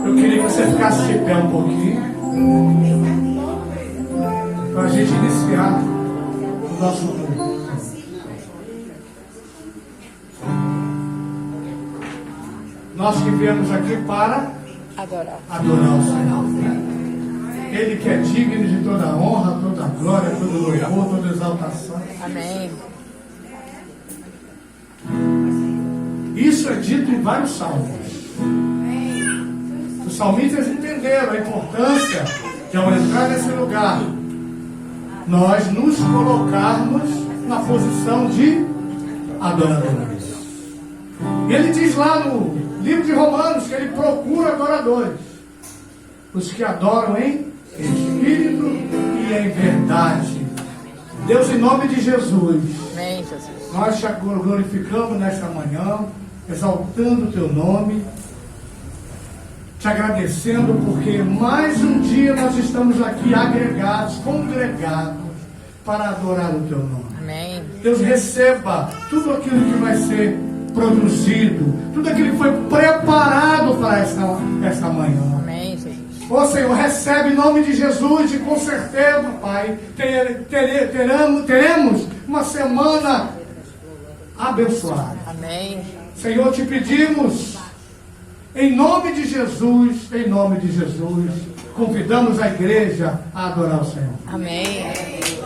Eu queria que você ficasse de pé um pouquinho, para a gente iniciar o nosso culto. Nós que viemos aqui para adorar o Senhor. Ele que é digno de toda honra, toda glória, todo louvor, toda exaltação. Amém. Isso é dito em vários salmos. Os salmistas entenderam a importância de, ao entrar nesse lugar, nós nos colocarmos na posição de adoradores. E ele diz lá no livro de Romanos que ele procura adoradores, os que adoram em espírito e em verdade. Deus, em nome de Jesus, Amém, Jesus. Nós te glorificamos nesta manhã, exaltando o teu nome, te agradecendo porque mais um dia nós estamos aqui agregados, congregados para adorar o teu nome. Amém. Deus, receba tudo aquilo que vai ser produzido, tudo aquilo que foi preparado para esta manhã. Amém, Jesus. Ó Senhor, recebe em nome de Jesus, e com certeza, Pai, teremos uma semana abençoada. Amém. Senhor, te pedimos, em nome de Jesus, convidamos a igreja a adorar o Senhor. Amém. Aleluia.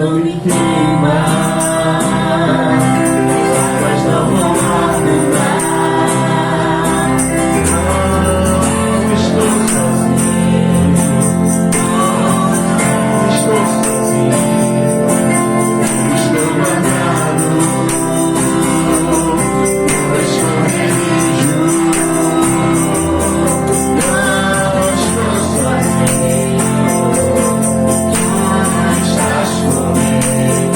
não me queima, mas não vou abandonar. Não estou sozinho, estou guardado, eu estou religio. Não estou sozinho, tu estás comigo.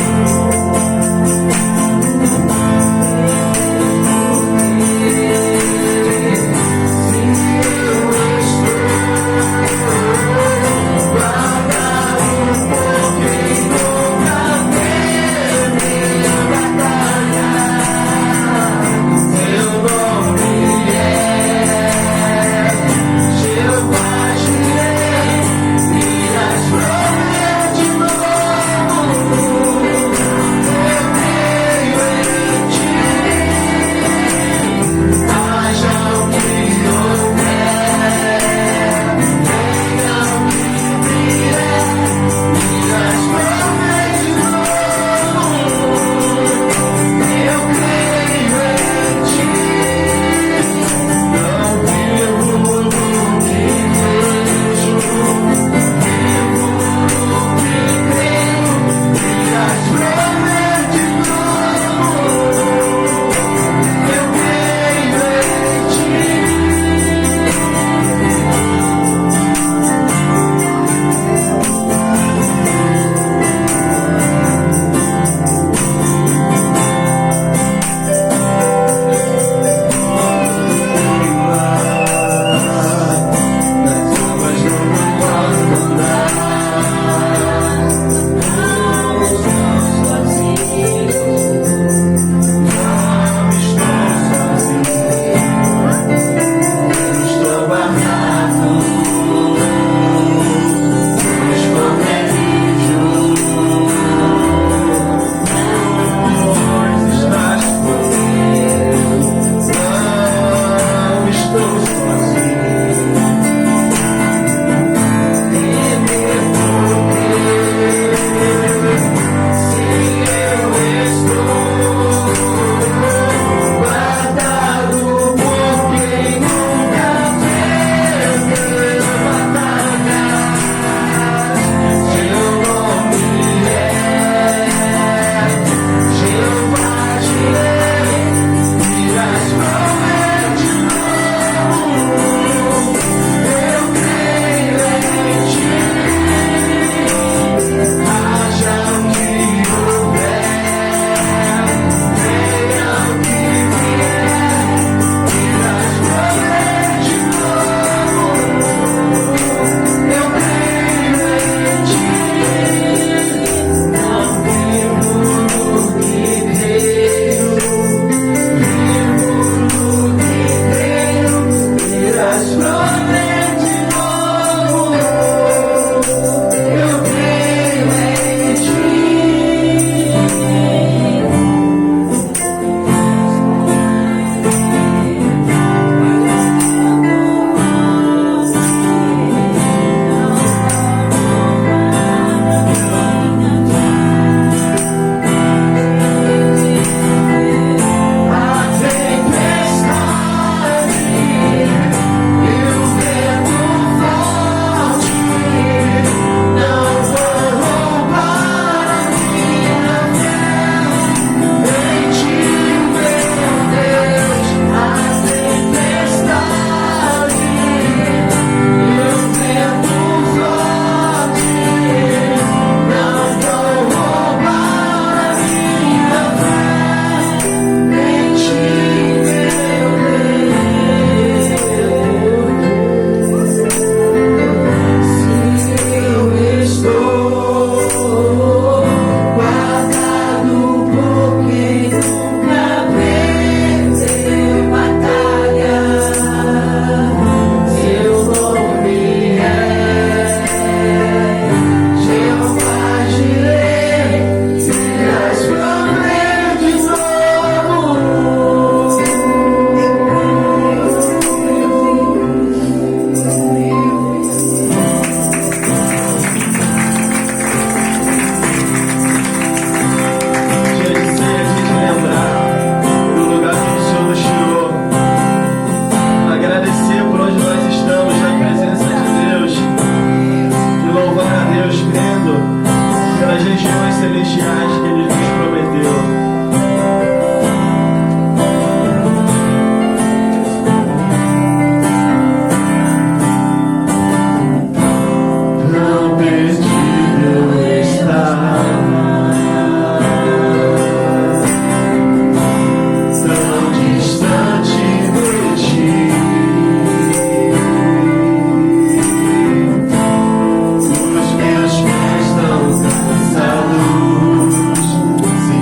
nas regiões celestiais que Ele nos prometeu. Tão perdido está, tão distante de ti. Os meus pés estão cansados, se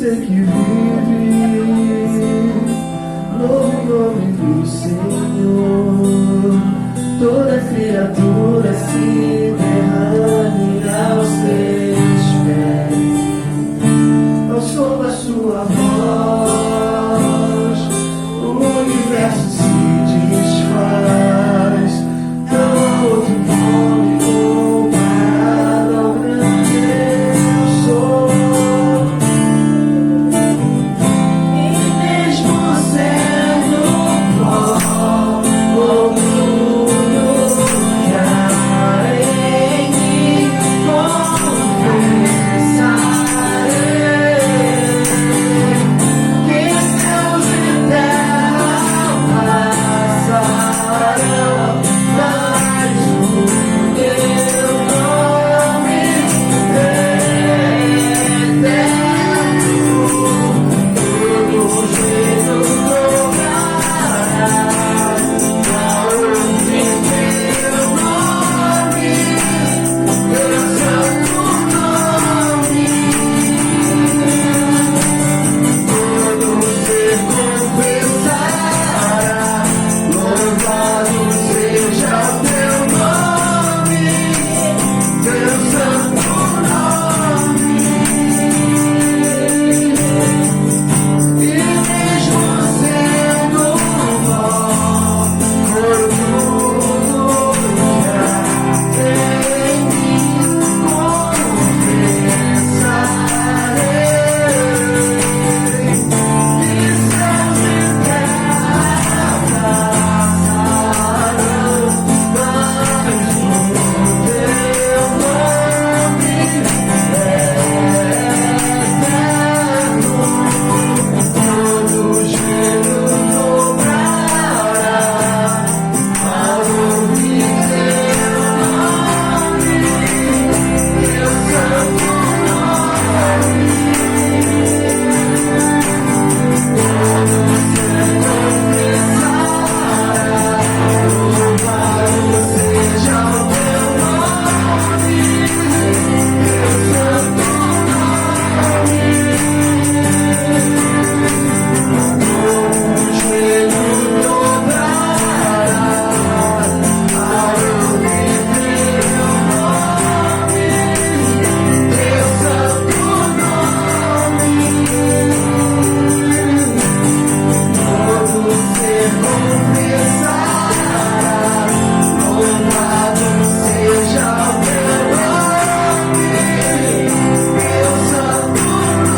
ser que vive, no nome do Senhor, toda criatura se derrame aos teus pés. Ao som da sua voz, o universo se desfaz. Não há outro nome comparado ao grande eu sou. E mesmo sendo pó, ou tudo que há em mim, confessarei que céus e terra passarão, mas o teu nome é eterno. Todo joelho dobrará ao ouvir teu nome, teu santo nome. Todo ser confessará, louvado seja o teu nome, teu santo nome. E mesmo sendo pó, por tudo que há em mim, confessarei que céus e terra passarão, mas o teu nome é eterno. Todo joelho dobrará ao ouvir teu nome, teu santo nome. Todo ser confessará, louvado seja o teu nome, teu santo nome. Todo joelho dobrará ao ouvir teu nome, teu santo nome. Todo ser confessará, louvado seja o teu nome, teu santo nome.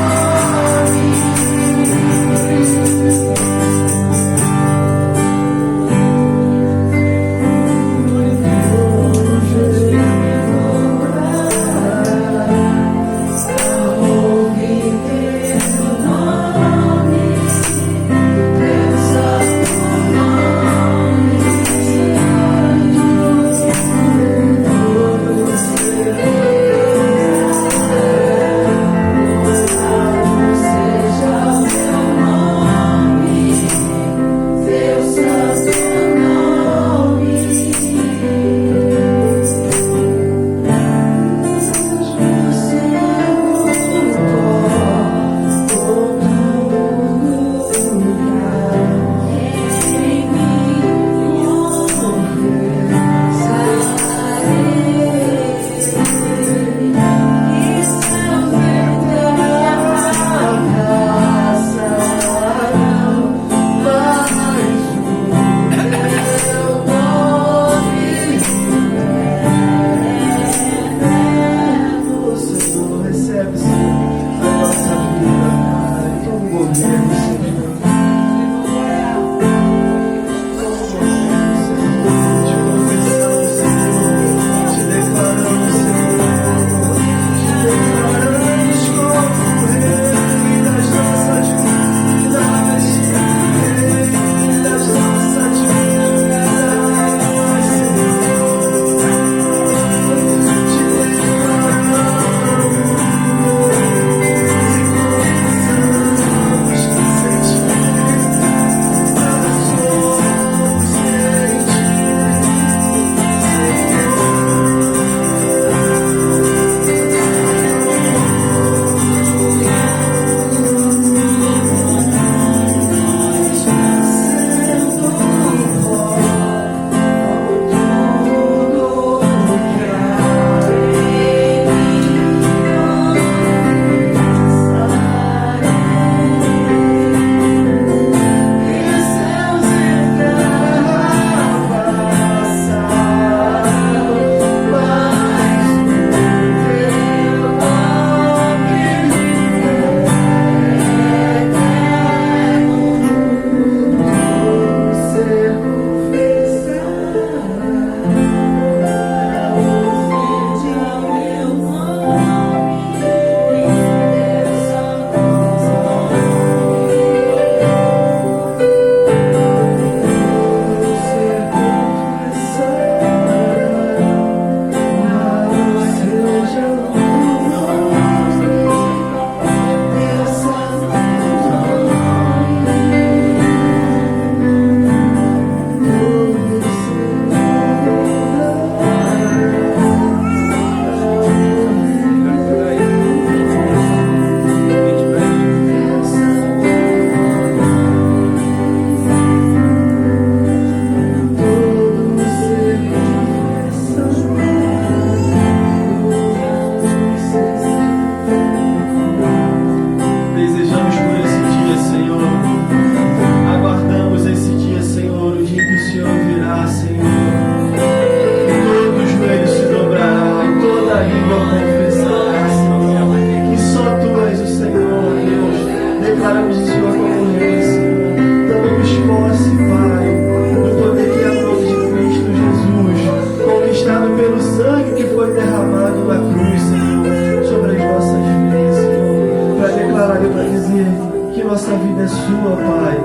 que nossa vida é sua, Pai.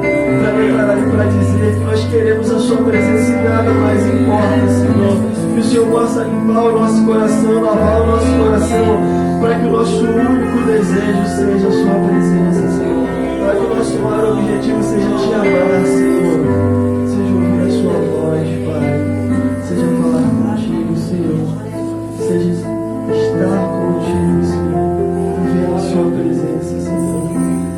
Para declarar e para dizer que nós queremos a sua presença e nada mais importa, Senhor. Que o Senhor possa limpar o nosso coração, lavar o nosso coração, para que o nosso único desejo seja a sua presença, Senhor. Para que o nosso maior objetivo seja te amar, Senhor. Seja ouvir a sua voz, Pai. Seja falar contigo, Senhor. Seja estar contigo, Senhor. Viver a sua presença, Senhor.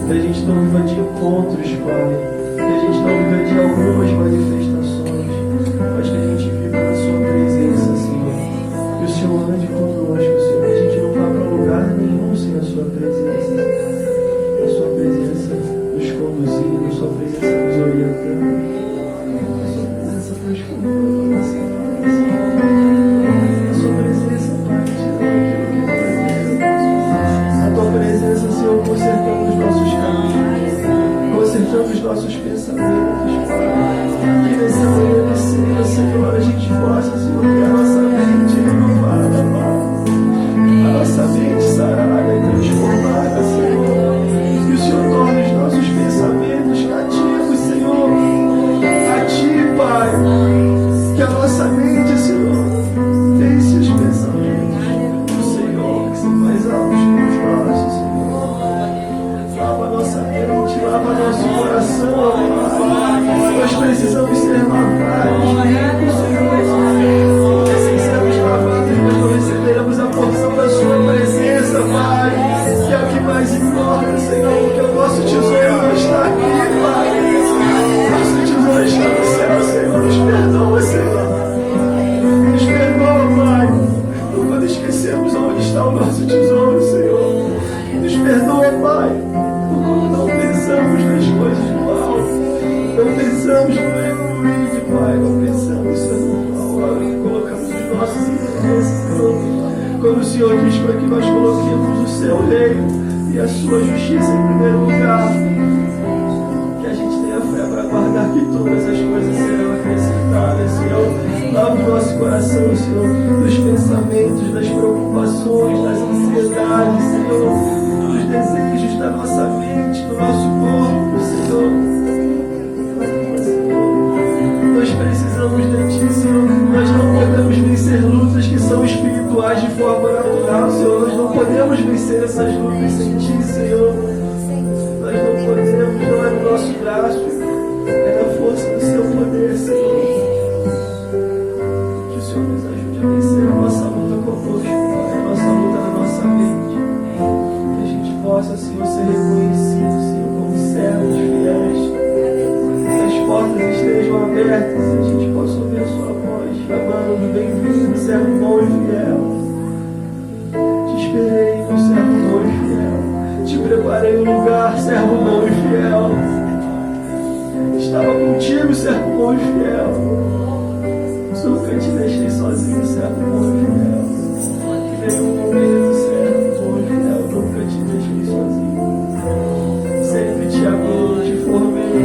Que a gente não viva de encontros, Pai. Que a gente não viva de algumas manifestações, mas que a gente viva na sua presença, Senhor. Que o Senhor ande conosco, Senhor. Que a gente não vá para lugar nenhum sem a sua presença. A sua presença nos conduzindo, a sua presença nos orientando, a sua presença transformando a nossa vida, a sua presença, Pai, tirando aquilo que nós erramos, a tua presença, Senhor, consertando os nossos caminhos, consertando os nossos pensamentos, Pai. Que nessa manhã de ceia, Senhor, a gente possa, Senhor, ter a nossa mente renovada, Pai, a nossa mente sarada e transformada, Senhor. Que o Senhor torne os nossos pensamentos cativos, Senhor, a Ti, Pai. Que a nossa mente, Senhor, pense os pensamentos do Senhor, que são mais altos que os nossos, Senhor. Lava a nossa mente, lava nosso coração, Pai. Nós precisamos ser lavados, Senhor. Porque sem sermos lavados, nós não receberemos a porção da Sua presença, Pai. Que é o que mais importa, Senhor, que o nosso tesouro não está aqui, Pai. Nosso tesouro está no céu, Senhor. Nos perdoa, Senhor. Nos perdoa, Pai. Por quando esquecemos onde está o nosso tesouro, Senhor. Nos perdoa, Pai. Por quando não pensamos nas coisas do alto. Não pensamos no egoísmo, Pai. Não pensamos, Senhor, na hora que colocamos os nossos interesses, Senhor. Quando o Senhor diz para que nós coloquemos o Seu reino e a Sua justiça em primeiro lugar, que a gente tenha fé para guardar que todas as coisas serão acrescentadas, Senhor. Lava o nosso coração, Senhor, dos pensamentos, das preocupações, das ansiedades, Senhor, dos desejos da nossa mente, do nosso corpo, Senhor. Nós precisamos de Ti, Senhor. Nós não podemos vencer lutas que são espirituais de forma natural, Senhor. Nós não podemos vencer essas lutas sem Ti, Senhor. Nós não podemos, não é no nosso braço, é na força do Seu poder, Senhor. Que o Senhor nos ajude a vencer a nossa luta conosco, Pai, a nossa luta na nossa mente. Que a gente possa, Senhor, ser reconhecido, Senhor, como servos fiéis. Que as portas estejam abertas e a gente possa ouvir a Sua voz, chamando, bem-vindo, servo bom e fiel. Te esperei, meu servo bom e fiel. Te preparei um lugar, servo bom e fiel. Estava contigo, servo bom e fiel. Nunca te deixei sozinho, servo bom e fiel. Em nenhum momento, servo bom e fiel, nunca te deixei sozinho. Sempre te amei, te formei.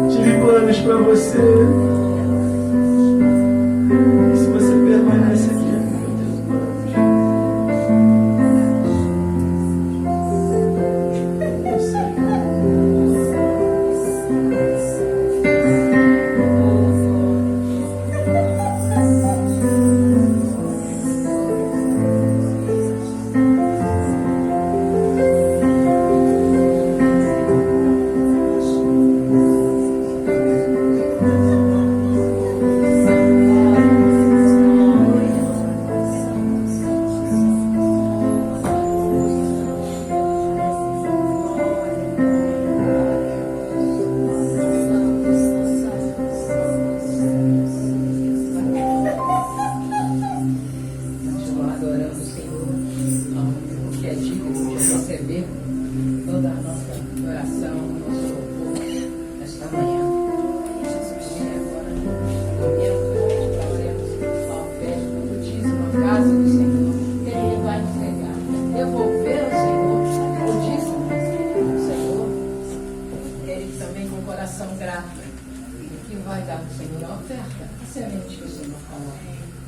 Tive planos para você. E se você permanece aqui, eu tenho planos. Eu sei.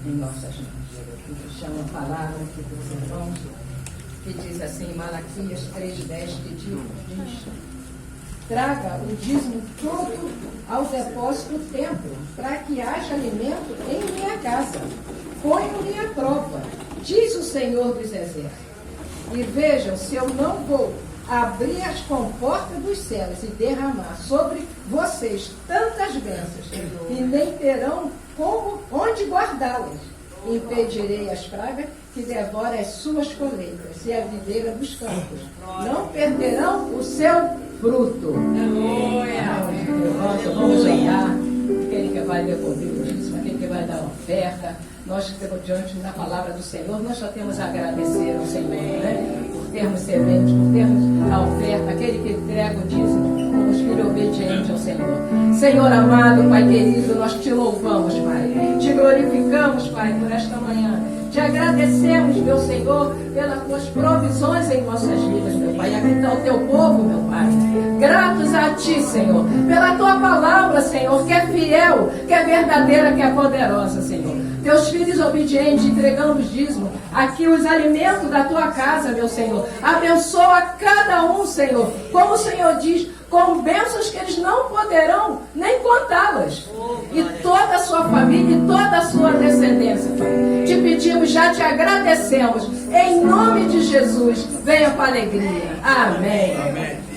Em nossas mãos. Eu chamo a palavra aqui dos irmãos que diz assim em Malaquias 3,10 que diz: traga o dízimo todo ao depósito do templo, para que haja alimento em minha casa. Ponho-lhe a prova, diz o Senhor dos Exércitos. E vejam se eu não vou abrir as comportas dos céus e derramar sobre vocês tantas bênçãos, e nem terão onde guardá-las. Impedirei as pragas que devoram as suas colheitas e a videira dos campos. Não perderão o seu fruto. Vamos orar. Aquele que vai devolver o dízimo, aquele que vai dar oferta. Nós que estamos diante da palavra do Senhor, nós só temos a agradecer ao Senhor, né? Por termos sementes, por termos a oferta, aquele que entrega o dízimo como filho obediente ao Senhor. Senhor amado, Pai querido, nós te louvamos, Pai. Te glorificamos, Pai, por esta manhã. Te agradecemos, meu Senhor, pelas tuas provisões em nossas vidas, meu Pai. Aqui está o teu povo, meu Pai. Gratos a ti, Senhor, pela tua palavra, Senhor, que é fiel, que é verdadeira, que é poderosa, Senhor. Teus filhos obedientes, entregamos dízimo, aqui os alimentos da tua casa, meu Senhor. Abençoa cada um, Senhor, como o Senhor diz, com bênçãos que eles não poderão nem contá-las. E toda a sua família e toda a sua descendência, Pai. Te pedimos, já te agradecemos. Em nome de Jesus, venha com alegria. Amém. Amém.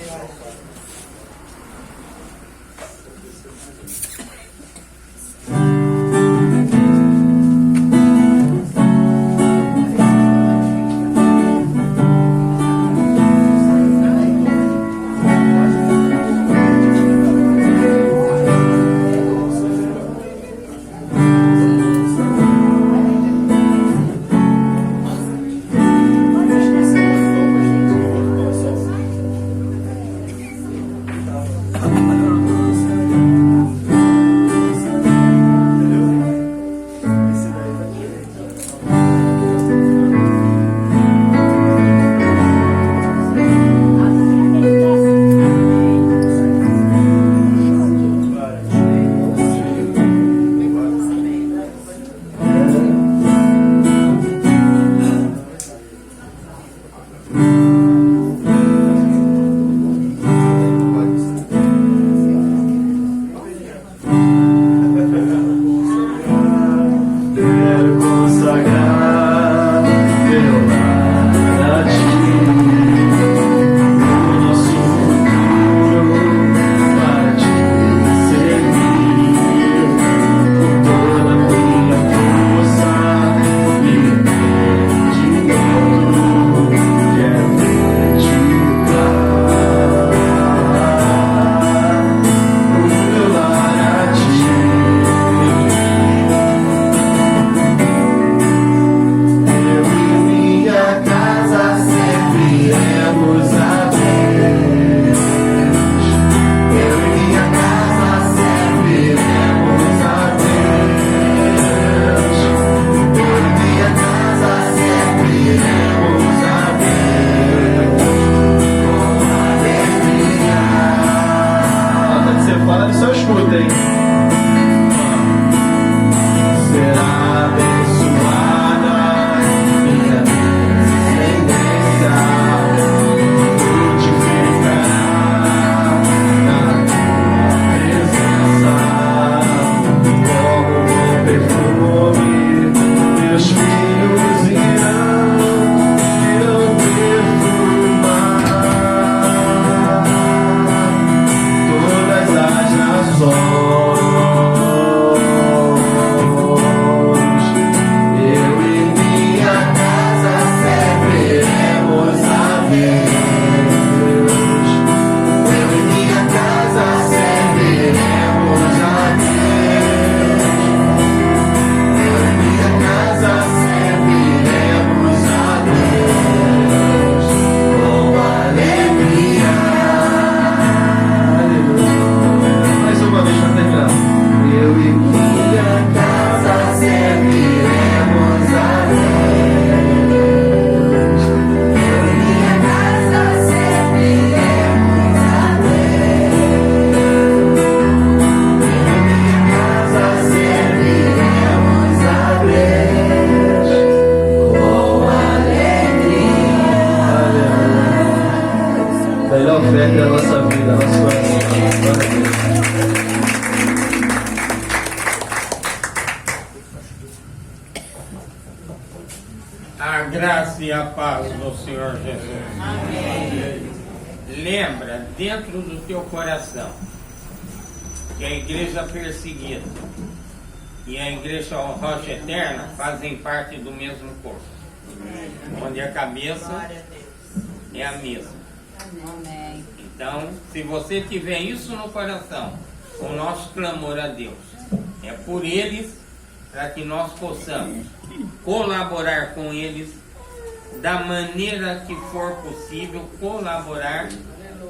melhor oferta da nossa vida, nosso coração. Glória a Deus. A graça e a paz do Senhor Jesus. Amém. Lembra dentro do teu coração que a igreja perseguida e a igreja Rocha Eterna fazem parte do mesmo corpo, onde a cabeça é a mesma. Então, se você tiver isso no coração, o nosso clamor a Deus é por eles, para que nós possamos colaborar com eles da maneira que for possível, colaborar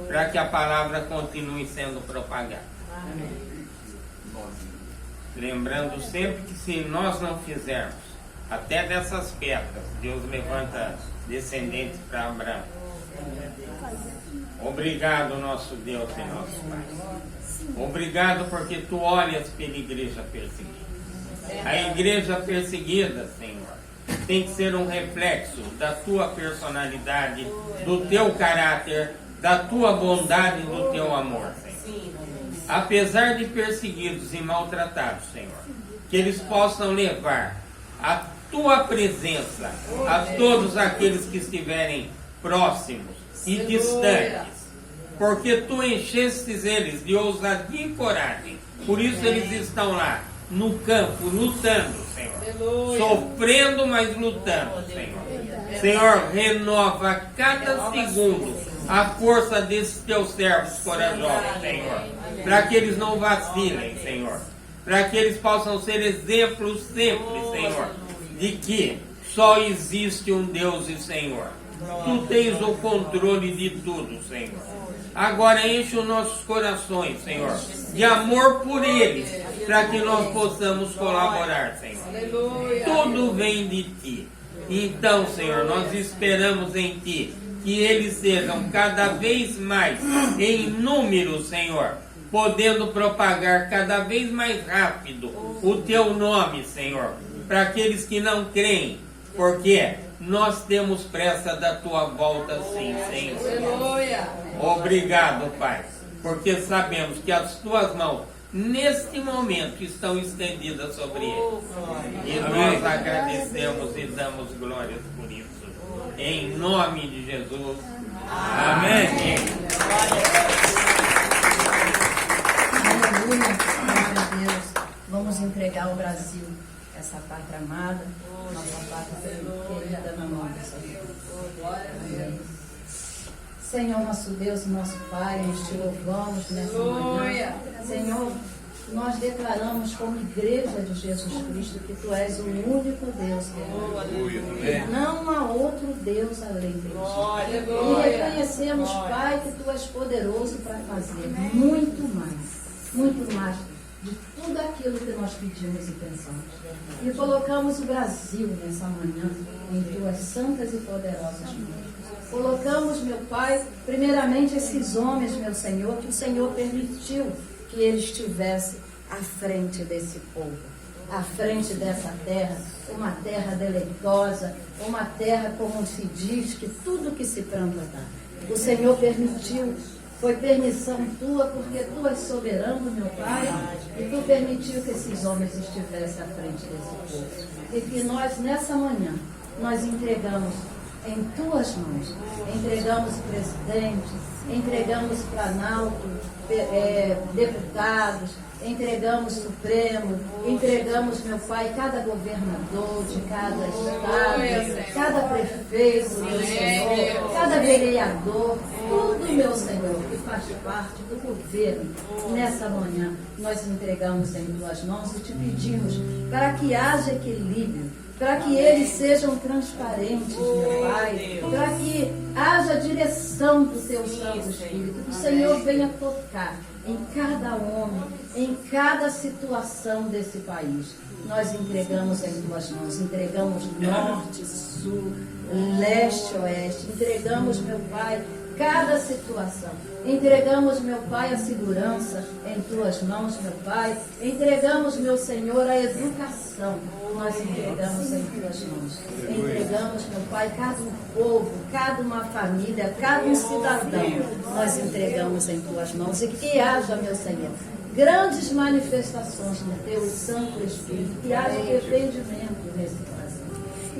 para que a palavra continue sendo propagada. Lembrando sempre que se nós não fizermos, até dessas pedras, Deus levanta descendentes para Abraão. Obrigado, nosso Deus e nosso Pai. Obrigado porque Tu olhas pela igreja perseguida. A igreja perseguida, Senhor, tem que ser um reflexo da Tua personalidade, do Teu caráter, da Tua bondade e do Teu amor, Senhor. Apesar de perseguidos e maltratados, Senhor, que eles possam levar a Tua presença a todos aqueles que estiverem próximos e distantes, porque Tu enchestes eles de ousadia e coragem, por isso eles estão lá no campo, lutando, Senhor. Sofrendo, mas lutando, Senhor. Senhor, renova a cada segundo a força desses Teus servos corajosos, Senhor. Para que eles não vacilem, Senhor. Para que eles possam ser exemplos sempre, Senhor, de que só existe um Deus e Senhor. Tu tens o controle de tudo, Senhor. Agora enche os nossos corações, Senhor, de amor por eles, para que nós possamos colaborar, Senhor. Tudo vem de Ti. Então, Senhor, nós esperamos em Ti que eles sejam cada vez mais em número, Senhor, podendo propagar cada vez mais rápido o Teu nome, Senhor, para aqueles que não creem, porque nós temos pressa da Tua volta, sim, Senhor. Obrigado, Pai, porque sabemos que as Tuas mãos neste momento estão estendidas sobre eles. E nós agradecemos e damos glórias por isso. Em nome de Jesus. Amém. Aleluia. Glória a Deus. Vamos entregar ao Brasil essa pátria amada, nossa pátria querida na mão do Senhor. Amém. Senhor, nosso Deus e nosso Pai, nós Te louvamos nessa manhã. Senhor, nós declaramos como igreja de Jesus Cristo que Tu és o único Deus, Senhor. Não há outro Deus além de Ti. E reconhecemos, Pai, que Tu és poderoso para fazer muito mais de tudo aquilo que nós pedimos e pensamos. E colocamos o Brasil nessa manhã em Tuas santas e poderosas mãos. Colocamos, meu Pai, primeiramente esses homens, meu Senhor, que o Senhor permitiu que eles estivessem à frente desse povo, à frente dessa terra, uma terra deleitosa, uma terra, como se diz, que tudo que se planta dá. O Senhor permitiu, foi permissão Tua, porque Tu és soberano, meu Pai, e Tu permitiu que esses homens estivessem à frente desse povo. E que nós, nessa manhã, nós entregamos em Tuas mãos, entregamos o presidente, entregamos Planalto, deputados, entregamos Supremo, entregamos, meu Pai, cada governador de cada estado, cada prefeito, meu Senhor, cada vereador, tudo, meu Senhor, que faz parte do governo. Nessa manhã, nós entregamos em Tuas mãos e Te pedimos para que haja equilíbrio, para que eles sejam transparentes, meu Pai, para que haja direção do Teu Santo Espírito, que o Senhor venha tocar em cada homem, em cada situação desse país. Nós entregamos em Tuas mãos, entregamos norte, sul, leste, oeste, entregamos, meu Pai, cada situação. Entregamos, meu Pai, a segurança em Tuas mãos, meu Pai. Entregamos, meu Senhor, a educação. nós entregamos em tuas mãos. Entregamos, meu Pai, cada um povo, cada uma família, cada um cidadão. Nós entregamos em tuas mãos. E que haja, meu Senhor, grandes manifestações do teu Santo Espírito. Que haja arrependimento nesse coração.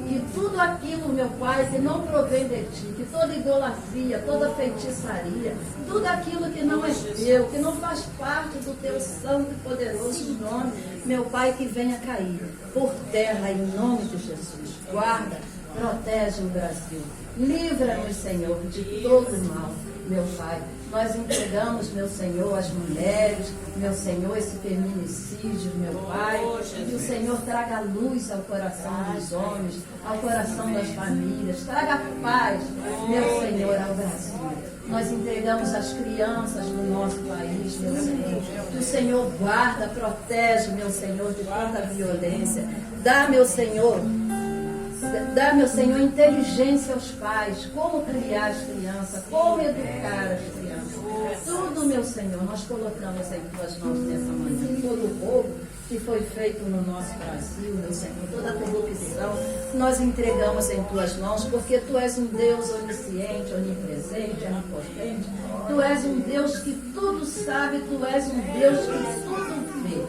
Que tudo aquilo, meu Pai, que não provém de ti, que toda idolatria, toda feitiçaria, tudo aquilo que não é teu, que não faz parte do teu santo e poderoso nome, meu Pai, que venha cair por terra em nome de Jesus. Guarda, protege o Brasil. Livra-nos, Senhor, de todo mal, meu Pai. Nós entregamos, meu Senhor, as mulheres, meu Senhor, esse feminicídio, meu Pai. Que o Senhor traga luz ao coração dos homens, ao coração das famílias. Traga paz, meu Senhor, ao Brasil. Nós entregamos as crianças do nosso país, meu Senhor. Que o Senhor guarda, protege, meu Senhor, de tanta violência. Dá, meu Senhor, inteligência aos pais, como criar as crianças, como educar as crianças. Tudo, meu Senhor, nós colocamos em tuas mãos nessa manhã. Todo o roubo que foi feito no nosso Brasil, meu Senhor, toda a corrupção, nós entregamos em tuas mãos, porque tu és um Deus onisciente, onipresente, onipotente. Tu és um Deus que tudo sabe, tu és um Deus que tudo vê.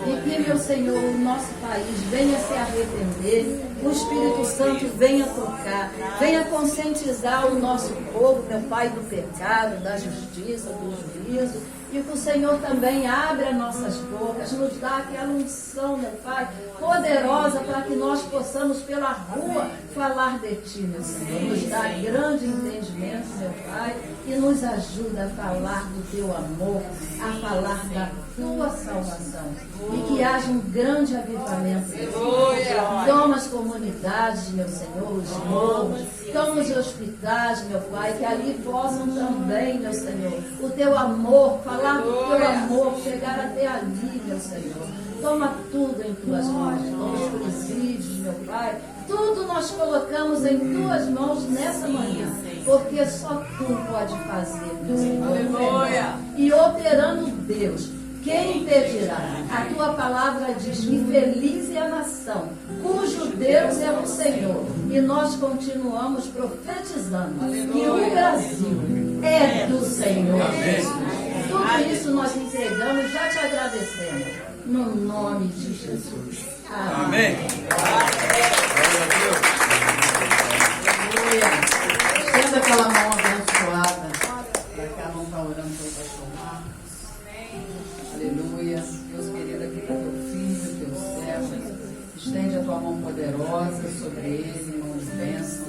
E que, meu Senhor, o nosso país venha se arrepender, o Espírito Santo venha tocar, venha conscientizar o nosso povo, meu Pai, do pecado, da justiça, do juízo. E que o Senhor também abra nossas bocas, nos dá aquela unção, meu Pai, poderosa, para que nós possamos pela rua falar de Ti, meu Senhor. Nos dá grande entendimento, meu Pai, e nos ajuda a falar do Teu amor, a falar da Tua salvação. E que haja um grande avivamento. Toma as comunidades, meu Senhor, os morros, toma os hospitais, meu Pai, que ali possam também, meu Senhor, o Teu amor, falar do Teu amor, chegar até ali, meu Senhor. Toma tudo em Tuas mãos, toma os presídios, meu Pai. Tudo nós colocamos em Tuas mãos nessa manhã, porque só Tu pode fazer, meu Senhor. E operando Deus, quem impedirá? A Tua palavra diz que feliz é a nação, cujo Deus é o Senhor. E nós continuamos profetizando que o Brasil é do Senhor. Tudo isso nós entregamos, já te agradecemos. No nome de Jesus. Amém. Estenda aquela mão abençoada. Para cá não está orando pelo pastor Marcos. Aleluia. Deus querido, aqui para teu filho, teu servo. Estende a tua mão poderosa sobre ele, mão de bênção.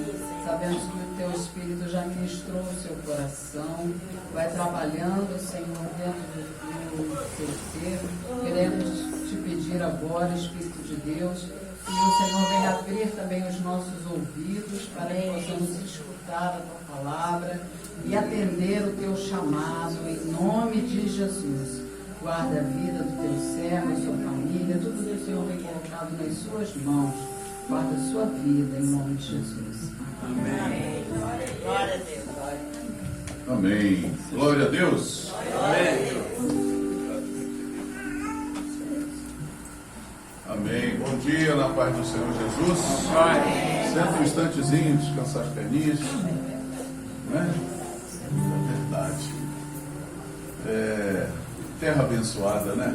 Sabemos que o teu Espírito já ministrou o seu coração. Vai trabalhando, Senhor, dentro do teu ser. Queremos te pedir agora, Espírito de Deus, que o Senhor venha abrir também os nossos ouvidos para que possamos escutar a tua palavra e atender o teu chamado em nome de Jesus. Guarda a vida do teu servo, a sua família, tudo que o Senhor vem colocado nas suas mãos. Guarda a sua vida em nome de Jesus. Amém. Glória a Deus. Amém. Glória a Deus. Amém. Amém. Bom dia, na paz do Senhor Jesus. Senta um instantezinho, descansar as perninhas. Né? É verdade. Terra abençoada, né?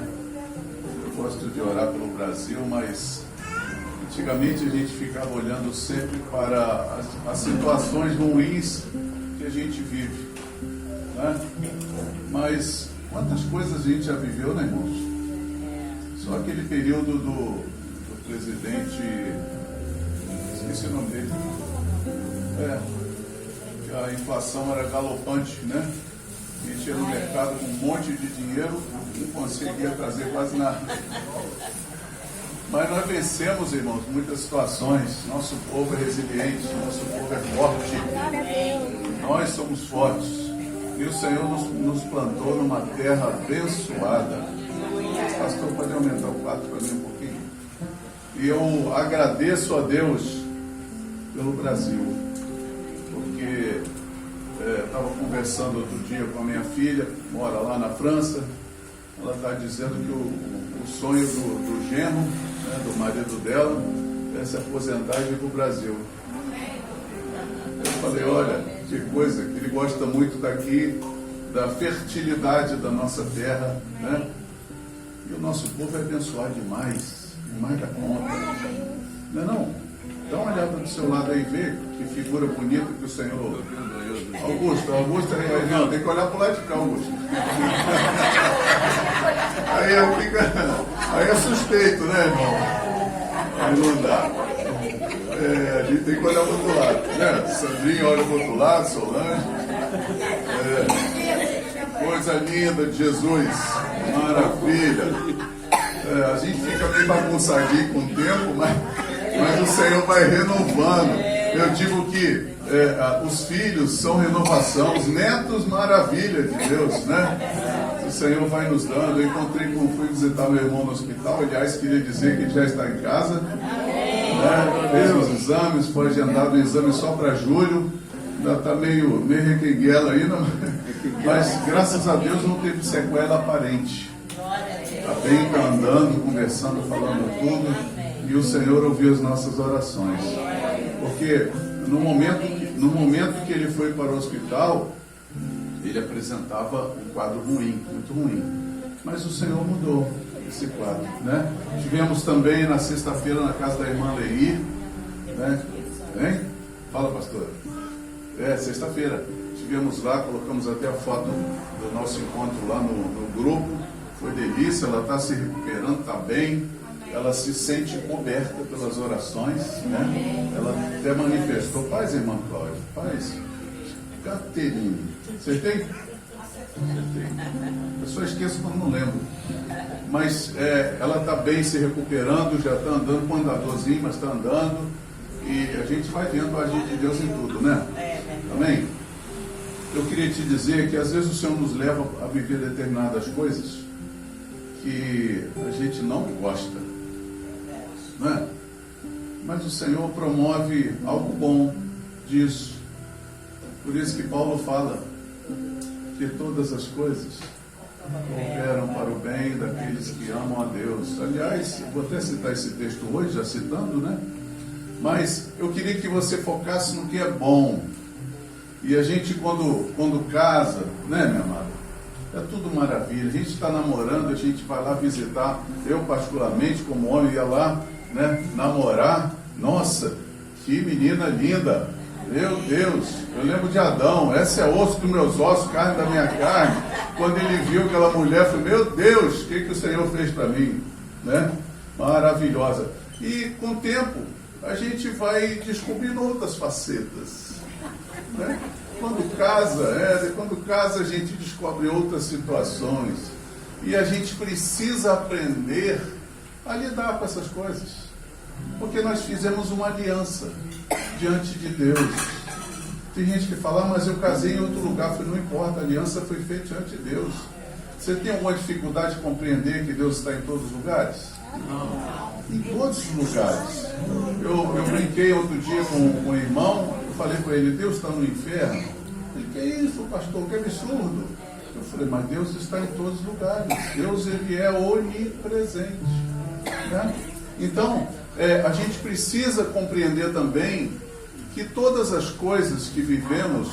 Eu gosto de orar pelo Brasil, mas antigamente a gente ficava olhando sempre para as situações ruins que a gente vive, né? Mas quantas coisas a gente já viveu, né, irmãos? Só aquele período do presidente, esqueci o nome dele, que a inflação era galopante, né? A gente ia no mercado com um monte de dinheiro, não conseguia trazer quase nada. Mas nós vencemos, irmãos, muitas situações. Nosso povo é resiliente, nosso povo é forte. Nós somos fortes. E o Senhor nos plantou numa terra abençoada. Pastor, pode aumentar o quadro para mim um pouquinho? E eu agradeço a Deus pelo Brasil, porque estava conversando outro dia com a minha filha, mora lá na França. Ela está dizendo que o sonho do genro né, do marido dela, ia se aposentar e vir para o Brasil. Eu falei, olha, que coisa, que ele gosta muito daqui, da fertilidade da nossa terra, né? E o nosso povo é abençoado demais da conta. Não é não? Dá uma olhada do seu lado aí, vê que figura bonita que o Senhor... Augusto, não, tem que olhar para o lado de cá, Augusto. Aí é suspeito, né, irmão? Aí não dá. A gente tem que olhar para o outro lado, né? Sandrinha olha para o outro lado, Solange. Coisa linda de Jesus, maravilha. A gente fica meio bagunçadinho com o tempo, mas o Senhor vai renovando. Eu digo que os filhos são renovação, os netos, maravilha de Deus, né? O Senhor vai nos dando. Eu fui visitar meu irmão no hospital, aliás, queria dizer que ele já está em casa, né? Fez os exames, foi agendado um exame só para julho, ainda está meio requenguela ainda, mas graças a Deus não teve sequela aparente. Está bem, está andando, conversando, falando tudo. E o Senhor ouviu as nossas orações. Porque no momento que ele foi para o hospital, ele apresentava um quadro ruim, muito ruim. Mas o Senhor mudou esse quadro, né? Tivemos também na sexta-feira na casa da irmã Leir, né? Hein? Fala, pastora. Sexta-feira. Estivemos lá, colocamos até a foto do nosso encontro lá no grupo. Foi delícia, ela está se recuperando, está bem. Ela se sente coberta pelas orações, né? Ela até manifestou. Paz, irmã Cláudia. Paz. Caterine. Você tem? Você tem. Eu só esqueço quando não lembro. Mas ela está bem, se recuperando, já está andando com andadorzinho, mas está andando. E a gente vai vendo o agir de Deus em tudo, né? Amém? Eu queria te dizer que às vezes o Senhor nos leva a viver determinadas coisas que a gente não gosta, não é? Mas o Senhor promove algo bom disso. Por isso que Paulo fala que todas as coisas cooperam para o bem daqueles que amam a Deus. Aliás, vou até citar esse texto hoje, já citando, né? Mas eu queria que você focasse no que é bom. E a gente, quando casa, né, minha amada? É tudo maravilha. A gente está namorando, a gente vai lá visitar. Eu, particularmente, como homem, ia lá, né, namorar. Nossa, que menina linda! Meu Deus, eu lembro de Adão. Essa é osso dos meus ossos, carne da minha carne. Quando ele viu aquela mulher, falou: meu Deus, o que o Senhor fez para mim? Né? Maravilhosa. E com o tempo, a gente vai descobrindo outras facetas, né? Quando casa a gente descobre outras situações. E a gente precisa aprender a lidar com essas coisas. Porque nós fizemos uma aliança diante de Deus. Tem gente que fala: mas eu casei em outro lugar. Não importa, a aliança foi feita diante de Deus. Você tem alguma dificuldade de compreender que Deus está em todos os lugares? Não. Em todos os lugares. Eu brinquei outro dia com um irmão. Eu falei para ele: Deus está no inferno? Ele: que é isso, pastor? Que absurdo. Eu falei: mas Deus está em todos os lugares. Deus, ele é onipresente, né? Então, a gente precisa compreender também que todas as coisas que vivemos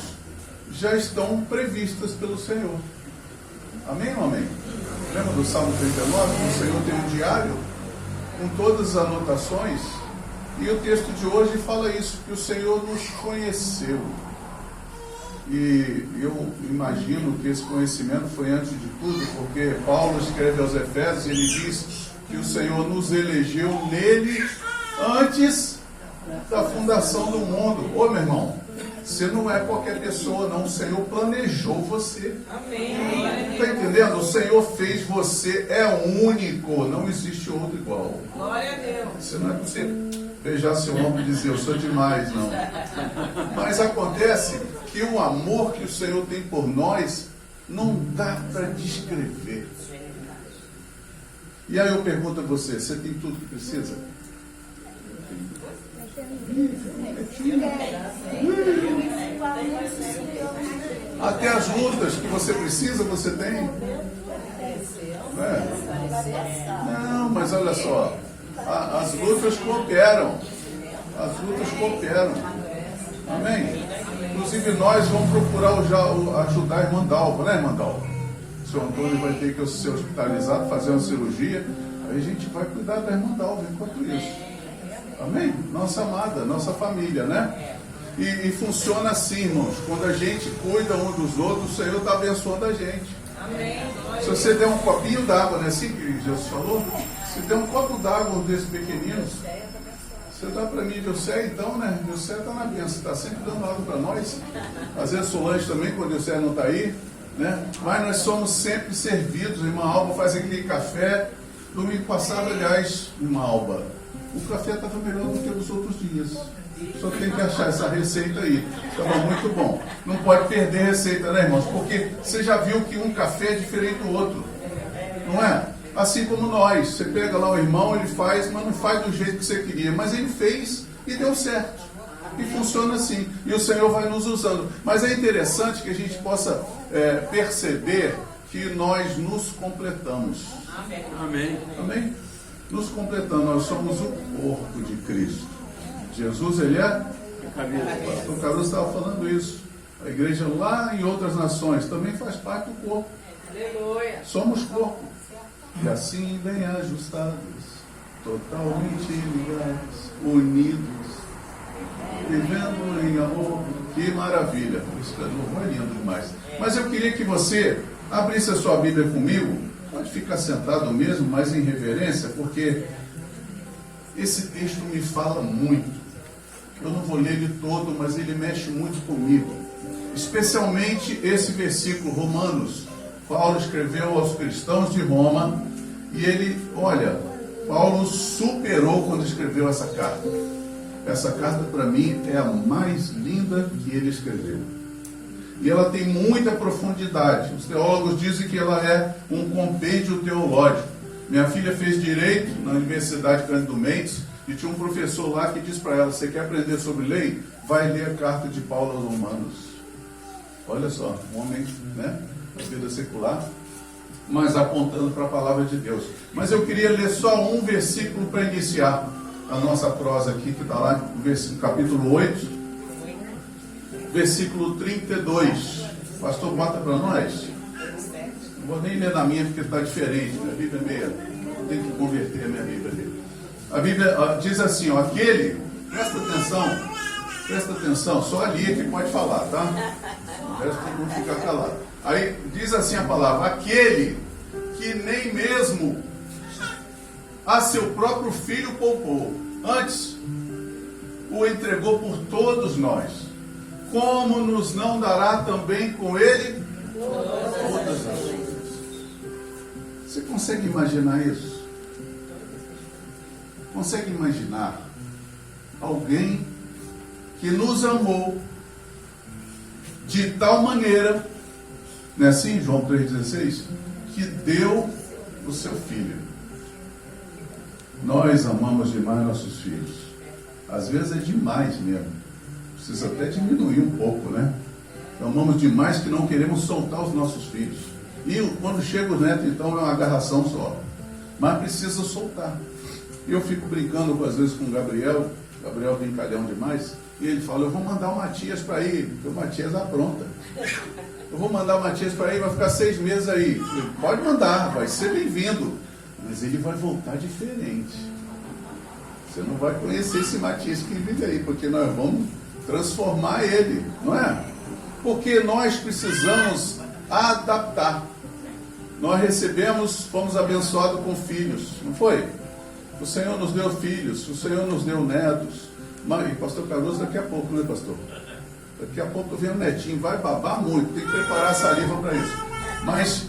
já estão previstas pelo Senhor. Amém ou amém? Lembra do Salmo 39? O Senhor tem um diário com todas as anotações. E o texto de hoje fala isso, que o Senhor nos conheceu. E eu imagino que esse conhecimento foi antes de tudo, porque Paulo escreve aos Efésios e ele diz que o Senhor nos elegeu nele antes da fundação do mundo. Ô, meu irmão, você não é qualquer pessoa, não. O Senhor planejou você. Amém. Está entendendo? O Senhor fez você, é único, não existe outro igual. Glória a Deus. Você não é para você beijar seu ombro e dizer: eu sou demais, não. Mas acontece que o amor que o Senhor tem por nós não dá para descrever. E aí eu pergunto a você: você tem tudo que precisa? Até as lutas que você precisa, você tem? Não, mas olha só, As lutas cooperam. As lutas cooperam. Amém? Inclusive nós vamos procurar ajudar a irmã Dalva, né, irmã Dalva? O senhor Antônio vai ter que ser hospitalizado, fazer uma cirurgia. Aí a gente vai cuidar da irmã Dalva enquanto isso. Amém? Nossa amada, nossa família, né? E funciona assim, irmãos. Quando a gente cuida um dos outros, o Senhor está abençoando a gente. Amém. Se você der um copinho d'água, não é assim que Jesus falou? Se der um copo d'água, um desses pequeninos, você dá para mim, José, então, né? José está na bênção, está sempre dando água para nós. Às vezes Solange também, quando José não está aí, né? Mas nós somos sempre servidos. Irmã Alba faz aquele café. Domingo passado, aliás, irmã Alba, o café estava melhor do que nos outros dias. Só tem que achar essa receita aí. Estava muito bom. Não pode perder receita, né, irmãos? Porque você já viu que um café é diferente do outro. Não é? Assim como nós. Você pega lá o irmão, ele faz, mas não faz do jeito que você queria. Mas ele fez e deu certo. E funciona assim. E o Senhor vai nos usando. Mas é interessante que a gente possa perceber que nós nos completamos. Amém. Amém? Nos completamos. Nós somos o corpo de Cristo. Jesus, ele é cabeça. O Carlos estava falando isso. A igreja lá em outras nações também faz parte do corpo. Aleluia. Somos corpo. E assim bem ajustados, totalmente ligados, unidos, vivendo em amor. Que maravilha. Isso é lindo demais. Mas eu queria que você abrisse a sua Bíblia comigo. Pode ficar sentado mesmo, mas em reverência, porque esse texto me fala muito. Eu não vou ler ele todo, mas ele mexe muito comigo. Especialmente esse versículo, Romanos. Paulo escreveu aos cristãos de Roma e ele, olha, Paulo superou quando escreveu essa carta. Essa carta, para mim, é a mais linda que ele escreveu. E ela tem muita profundidade. Os teólogos dizem que ela é um compêndio teológico. Minha filha fez Direito na Universidade Cândido Mendes e tinha um professor lá que disse para ela: você quer aprender sobre lei? Vai ler a carta de Paulo aos Romanos. Olha só, um homem, né, da vida secular, mas apontando para a palavra de Deus. Mas eu queria ler só um versículo para iniciar a nossa prosa aqui, que está lá no capítulo 8, versículo 32. Pastor, bota para nós. Não vou nem ler na minha porque está diferente. Minha Bíblia é meia. Tem que converter a minha Bíblia ali. A Bíblia diz assim, ó, aquele, presta atenção, só ali é que pode falar, tá? O resto todo mundo fica calado. Aí diz assim a palavra: aquele que nem mesmo a seu próprio filho poupou, antes o entregou por todos nós, como nos não dará também com ele todas as coisas? Você consegue imaginar isso? Consegue imaginar alguém que nos amou de tal maneira, não é assim, João 3,16, que deu o seu filho? Nós amamos demais nossos filhos. Às vezes é demais mesmo. Precisa até diminuir um pouco, né? Amamos demais que não queremos soltar os nossos filhos. E quando chega o neto, então, é uma agarração só. Mas precisa soltar. E eu fico brincando às vezes com o Gabriel. Gabriel é brincalhão demais. E ele fala: eu vou mandar o Matias para ir. Porque o Matias apronta. Eu vou mandar o Matias para ir, vai ficar 6 meses aí. Falei, pode mandar, vai ser bem-vindo. Mas ele vai voltar diferente. Você não vai conhecer esse Matias que vive aí, porque nós vamos transformar ele, não é? Porque nós precisamos adaptar. Nós recebemos, fomos abençoados com filhos, não foi? O Senhor nos deu filhos, o Senhor nos deu netos. Mas, pastor Carlos, daqui a pouco, né, pastor? Daqui a pouco vem o netinho, vai babar muito, tem que preparar a saliva para isso. Mas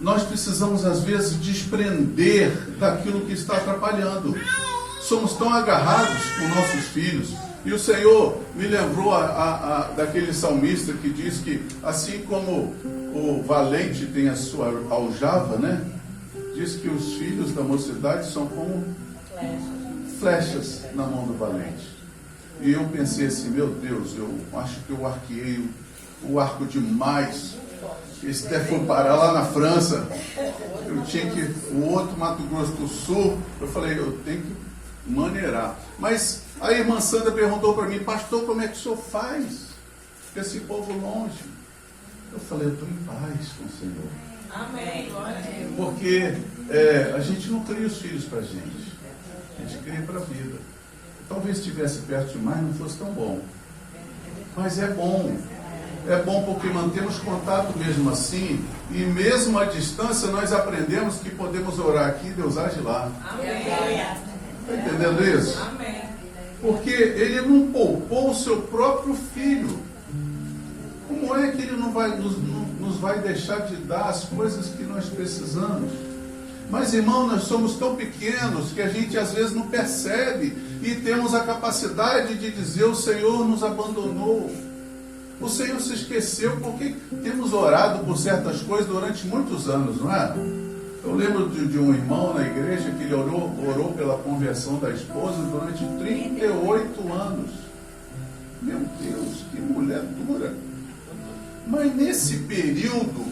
nós precisamos, às vezes, desprender daquilo que está atrapalhando. Somos tão agarrados com nossos filhos. E o Senhor me lembrou daquele salmista que diz que, assim como o valente tem a sua aljava, né? Diz que os filhos da mocidade são como flechas na mão do valente. E eu pensei assim: meu Deus, eu acho que eu arqueei o arco demais Eles até foram parar lá na França. Eu tinha que, o outro, Mato Grosso do Sul, eu falei, eu tenho que maneirar. Mas a irmã Sandra perguntou para mim, pastor, como é que o senhor faz com esse povo longe? Eu falei, eu estou em paz com o Senhor. Amém. Porque a gente não cria os filhos para a gente cria para a vida. Talvez estivesse perto demais não fosse tão bom. Mas é bom. É bom porque mantemos contato mesmo assim, e mesmo à distância nós aprendemos que podemos orar aqui e Deus age lá. Está entendendo isso? Amém. Porque Ele não poupou o seu próprio filho. Como é que Ele não vai, nos vai deixar de dar as coisas que nós precisamos? Mas, irmão, nós somos tão pequenos que a gente às vezes não percebe e temos a capacidade de dizer: o Senhor nos abandonou. O Senhor se esqueceu, porque temos orado por certas coisas durante muitos anos, não é? Eu lembro de um irmão na igreja que ele orou pela conversão da esposa durante 38 anos. Meu Deus, que mulher dura! Mas nesse período,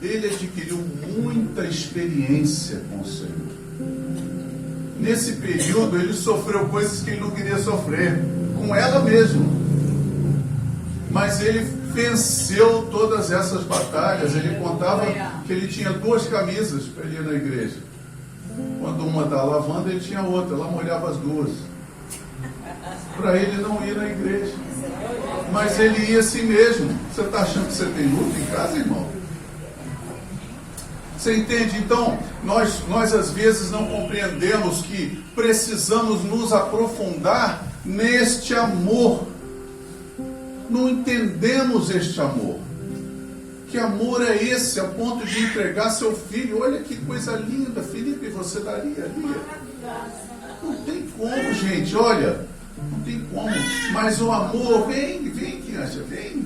ele adquiriu muita experiência com o Senhor. Nesse período, ele sofreu coisas que ele não queria sofrer, com ela mesmo. Mas ele venceu todas essas batalhas. Ele contava que ele tinha 2 camisas para ele ir na igreja. Quando uma estava lavando, ele tinha outra. Ela molhava as 2. Para ele não ir na igreja. Mas ele ia assim mesmo. Você está achando que você tem luta em casa, irmão? Você entende? Então, nós às vezes não compreendemos que precisamos nos aprofundar neste amor. Não entendemos este amor. Que amor é esse, a ponto de entregar seu filho? Olha que coisa linda, Felipe, você daria ali? Não tem como, gente, olha, não tem como. Mas o amor, vem, criança, vem.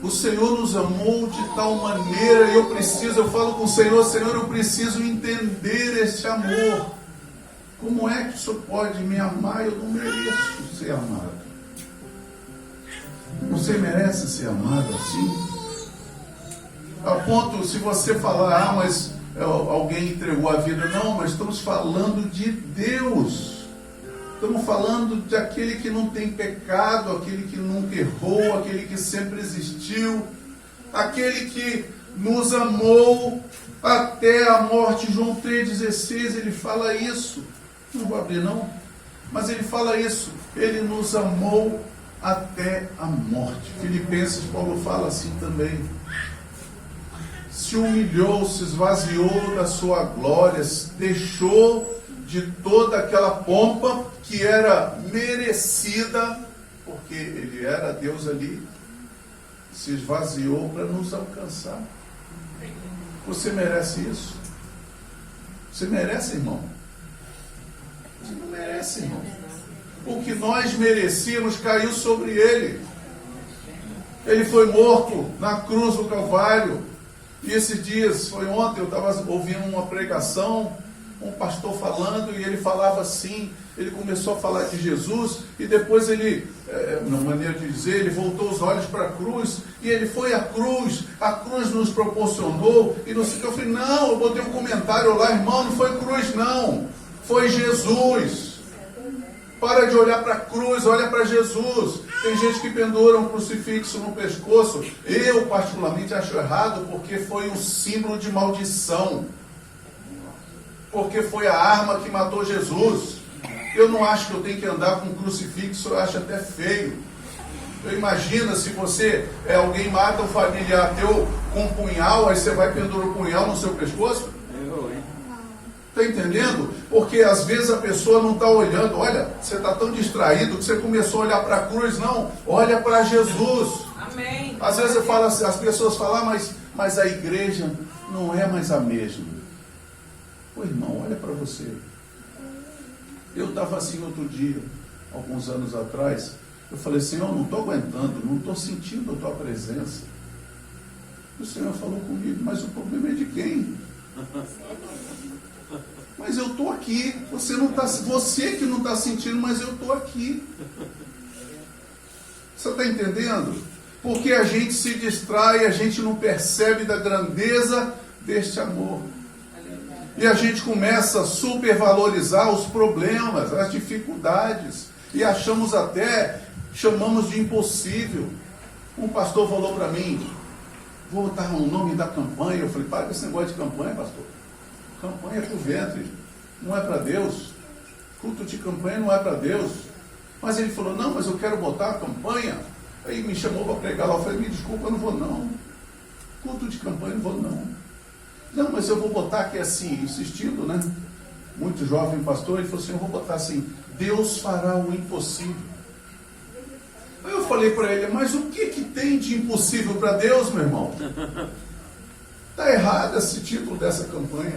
O Senhor nos amou de tal maneira, eu falo com o Senhor, Senhor, eu preciso entender esse amor. Como é que o Senhor pode me amar? Eu não mereço ser amado. Você merece ser amado assim? A ponto, se você falar, mas alguém entregou a vida, não, mas estamos falando de Deus. Estamos falando de aquele que não tem pecado, aquele que nunca errou, aquele que sempre existiu, aquele que nos amou até a morte. João 3,16, ele fala isso. Não vou abrir não, mas ele fala isso. Ele nos amou até a morte. Filipenses, Paulo fala assim também. Se humilhou, se esvaziou da sua glória, deixou de toda aquela pompa que era merecida, porque ele era Deus ali, se esvaziou para nos alcançar. Você merece isso? Você merece, irmão? Você não merece, irmão. O que nós merecíamos caiu sobre ele. Ele foi morto na cruz do Calvário. E esses dias, foi ontem, eu estava ouvindo uma pregação, um pastor falando, e ele falava assim, ele começou a falar de Jesus, e depois ele, na maneira de dizer, ele voltou os olhos para a cruz, e ele foi à cruz nos proporcionou, e não sei o que. Eu falei, não, eu botei um comentário lá, irmão, não foi cruz não, foi Jesus. Para de olhar para a cruz, olha para Jesus. Tem gente que pendura um crucifixo no pescoço. Eu, particularmente, acho errado, porque foi um símbolo de maldição. Porque foi a arma que matou Jesus. Eu não acho que eu tenho que andar com um crucifixo, eu acho até feio. Eu imagino, se você, alguém mata um familiar teu com um punhal, aí você vai pendurar o punhal no seu pescoço? Está entendendo? Porque às vezes a pessoa não está olhando. Olha, você está tão distraído que você começou a olhar para a cruz. Não, olha para Jesus. Amém. Às vezes eu falo assim, as pessoas falam, mas a igreja não é mais a mesma. Ô irmão, olha para você. Eu estava assim outro dia, alguns anos atrás. Eu falei, Senhor, não estou aguentando, não estou sentindo a tua presença. O Senhor falou comigo, mas o problema é de quem? Mas eu estou aqui, você que não está sentindo, mas eu estou aqui. Você está entendendo? Porque a gente se distrai, a gente não percebe da grandeza deste amor. E a gente começa a supervalorizar os problemas, as dificuldades. E chamamos de impossível. Um pastor falou para mim, vou botar o nome da campanha. Eu falei, para com esse negócio de campanha, pastor. Campanha é para o ventre, não é para Deus. Culto de campanha não é para Deus. Mas ele falou, não, mas eu quero botar a campanha. Aí me chamou para pregar lá. Eu falei, me desculpa, eu não vou não. Culto de campanha, eu não vou não. Não, mas eu vou botar aqui assim, insistindo, né? Muito jovem pastor, ele falou assim, eu vou botar assim, Deus fará o impossível. Aí eu falei para ele, mas o que tem de impossível para Deus, meu irmão? Está errado esse título dessa campanha.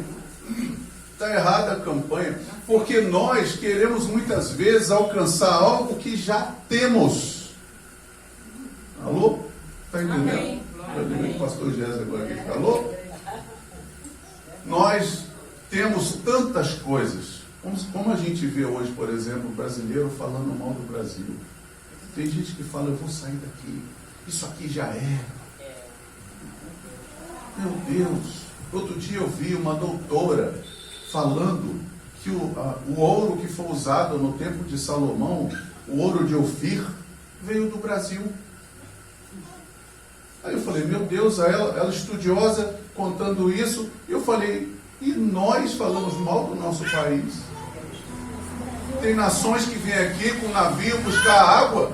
Está errada a campanha, porque nós queremos muitas vezes alcançar algo que já temos. Alô? Está entendendo? Eu digo o pastor Jéssica agora aqui. Alô? Nós temos tantas coisas. Como a gente vê hoje, por exemplo, o brasileiro falando mal do Brasil. Tem gente que fala, eu vou sair daqui. Isso aqui já é. Meu Deus. Outro dia eu vi uma doutora falando que o ouro que foi usado no tempo de Salomão, o ouro de Ofir, veio do Brasil. Aí eu falei, meu Deus, ela estudiosa contando isso, e eu falei, e nós falamos mal do nosso país? Tem nações que vêm aqui com navio buscar água,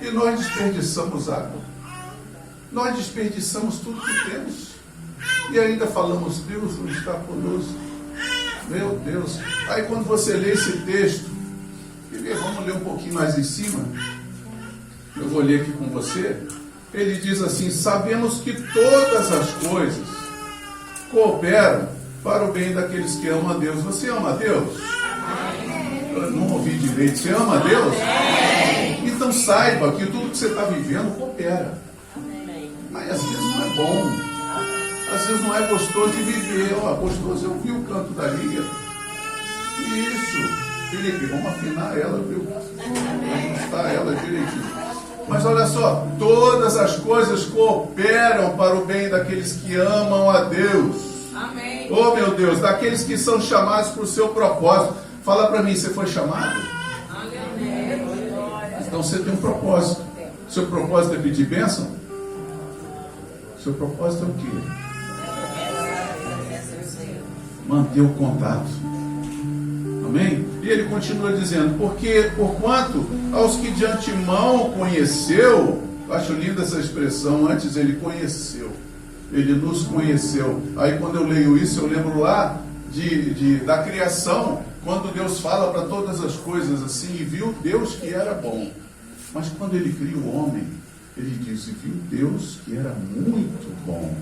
e nós desperdiçamos água. Nós desperdiçamos tudo que temos. E ainda falamos, Deus não está conosco. Meu Deus. Aí quando você lê esse texto, vamos ler um pouquinho mais em cima. Eu vou ler aqui com você. Ele diz assim, sabemos que todas as coisas cooperam para o bem daqueles que amam a Deus. Você ama a Deus? Eu não ouvi direito. Você ama a Deus? Então saiba que tudo que você está vivendo coopera. Mas às vezes não é bom. Às vezes não é gostoso de viver. Gostoso, eu vi o canto da Lia. Isso. Felipe, vamos afinar ela, viu? Ajustar ela direitinho. Mas olha só, todas as coisas cooperam para o bem daqueles que amam a Deus. Amém. Oh meu Deus, daqueles que são chamados para o seu propósito. Fala para mim, você foi chamado? Amém. Então você tem um propósito. Seu propósito é pedir bênção? Seu propósito é o quê? Manter o contato. Amém? E ele continua dizendo, porque porquanto aos que de antemão conheceu, acho linda essa expressão, antes ele conheceu, ele nos conheceu. Aí quando eu leio isso, eu lembro lá da criação, quando Deus fala para todas as coisas assim, e viu Deus que era bom. Mas quando ele cria o homem, ele disse, viu Deus que era muito bom.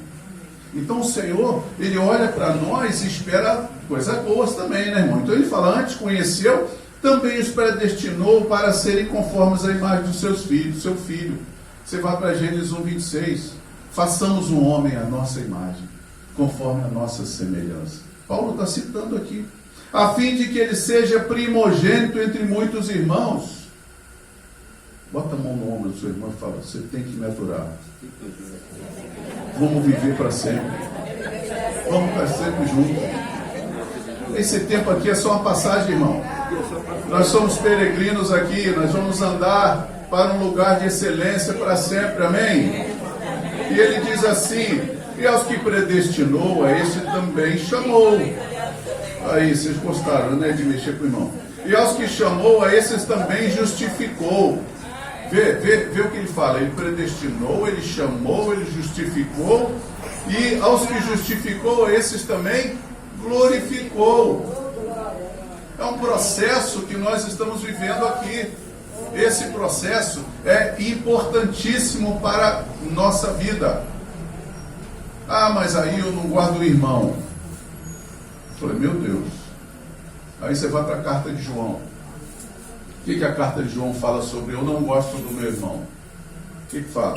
Então o Senhor, ele olha para nós e espera coisas boas também, né, irmão? Então ele fala, antes conheceu, também os predestinou para serem conformes à imagem dos seus filhos, do seu filho. Você vai para Gênesis 1:26. Façamos um homem à nossa imagem, conforme a nossa semelhança. Paulo está citando aqui. A fim de que ele seja primogênito entre muitos irmãos. Bota a mão no ombro do seu irmão e fala, você tem que me aturar. Vamos viver para sempre. Vamos estar sempre juntos. Esse tempo aqui é só uma passagem, irmão. Nós somos peregrinos aqui. Nós vamos andar para um lugar de excelência para sempre. Amém? E ele diz assim, e aos que predestinou, a esse também chamou. Aí, vocês gostaram, né, de mexer com o irmão. E aos que chamou, a esses também justificou. Vê o que ele fala. Ele predestinou, ele chamou, ele justificou. E aos que justificou, a esses também glorificou. É um processo que nós estamos vivendo aqui. Esse processo é importantíssimo para nossa vida. Ah, mas aí eu não guardo o irmão. Eu falei, meu Deus. Aí você vai para a carta de João. O que a carta de João fala sobre eu não gosto do meu irmão? O que fala?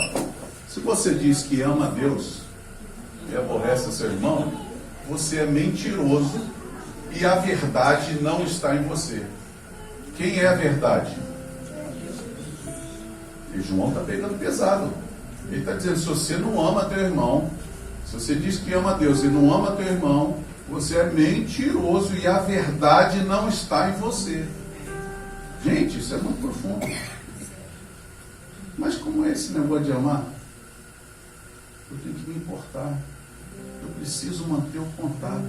Se você diz que ama a Deus e aborrece seu irmão, você é mentiroso e a verdade não está em você. Quem é a verdade? E João está pegando pesado. Ele está dizendo, se você não ama teu irmão, se você diz que ama Deus e não ama teu irmão, você é mentiroso e a verdade não está em você. Gente, isso é muito profundo. Mas como é esse negócio de amar? Eu tenho que me importar. Eu preciso manter o contato.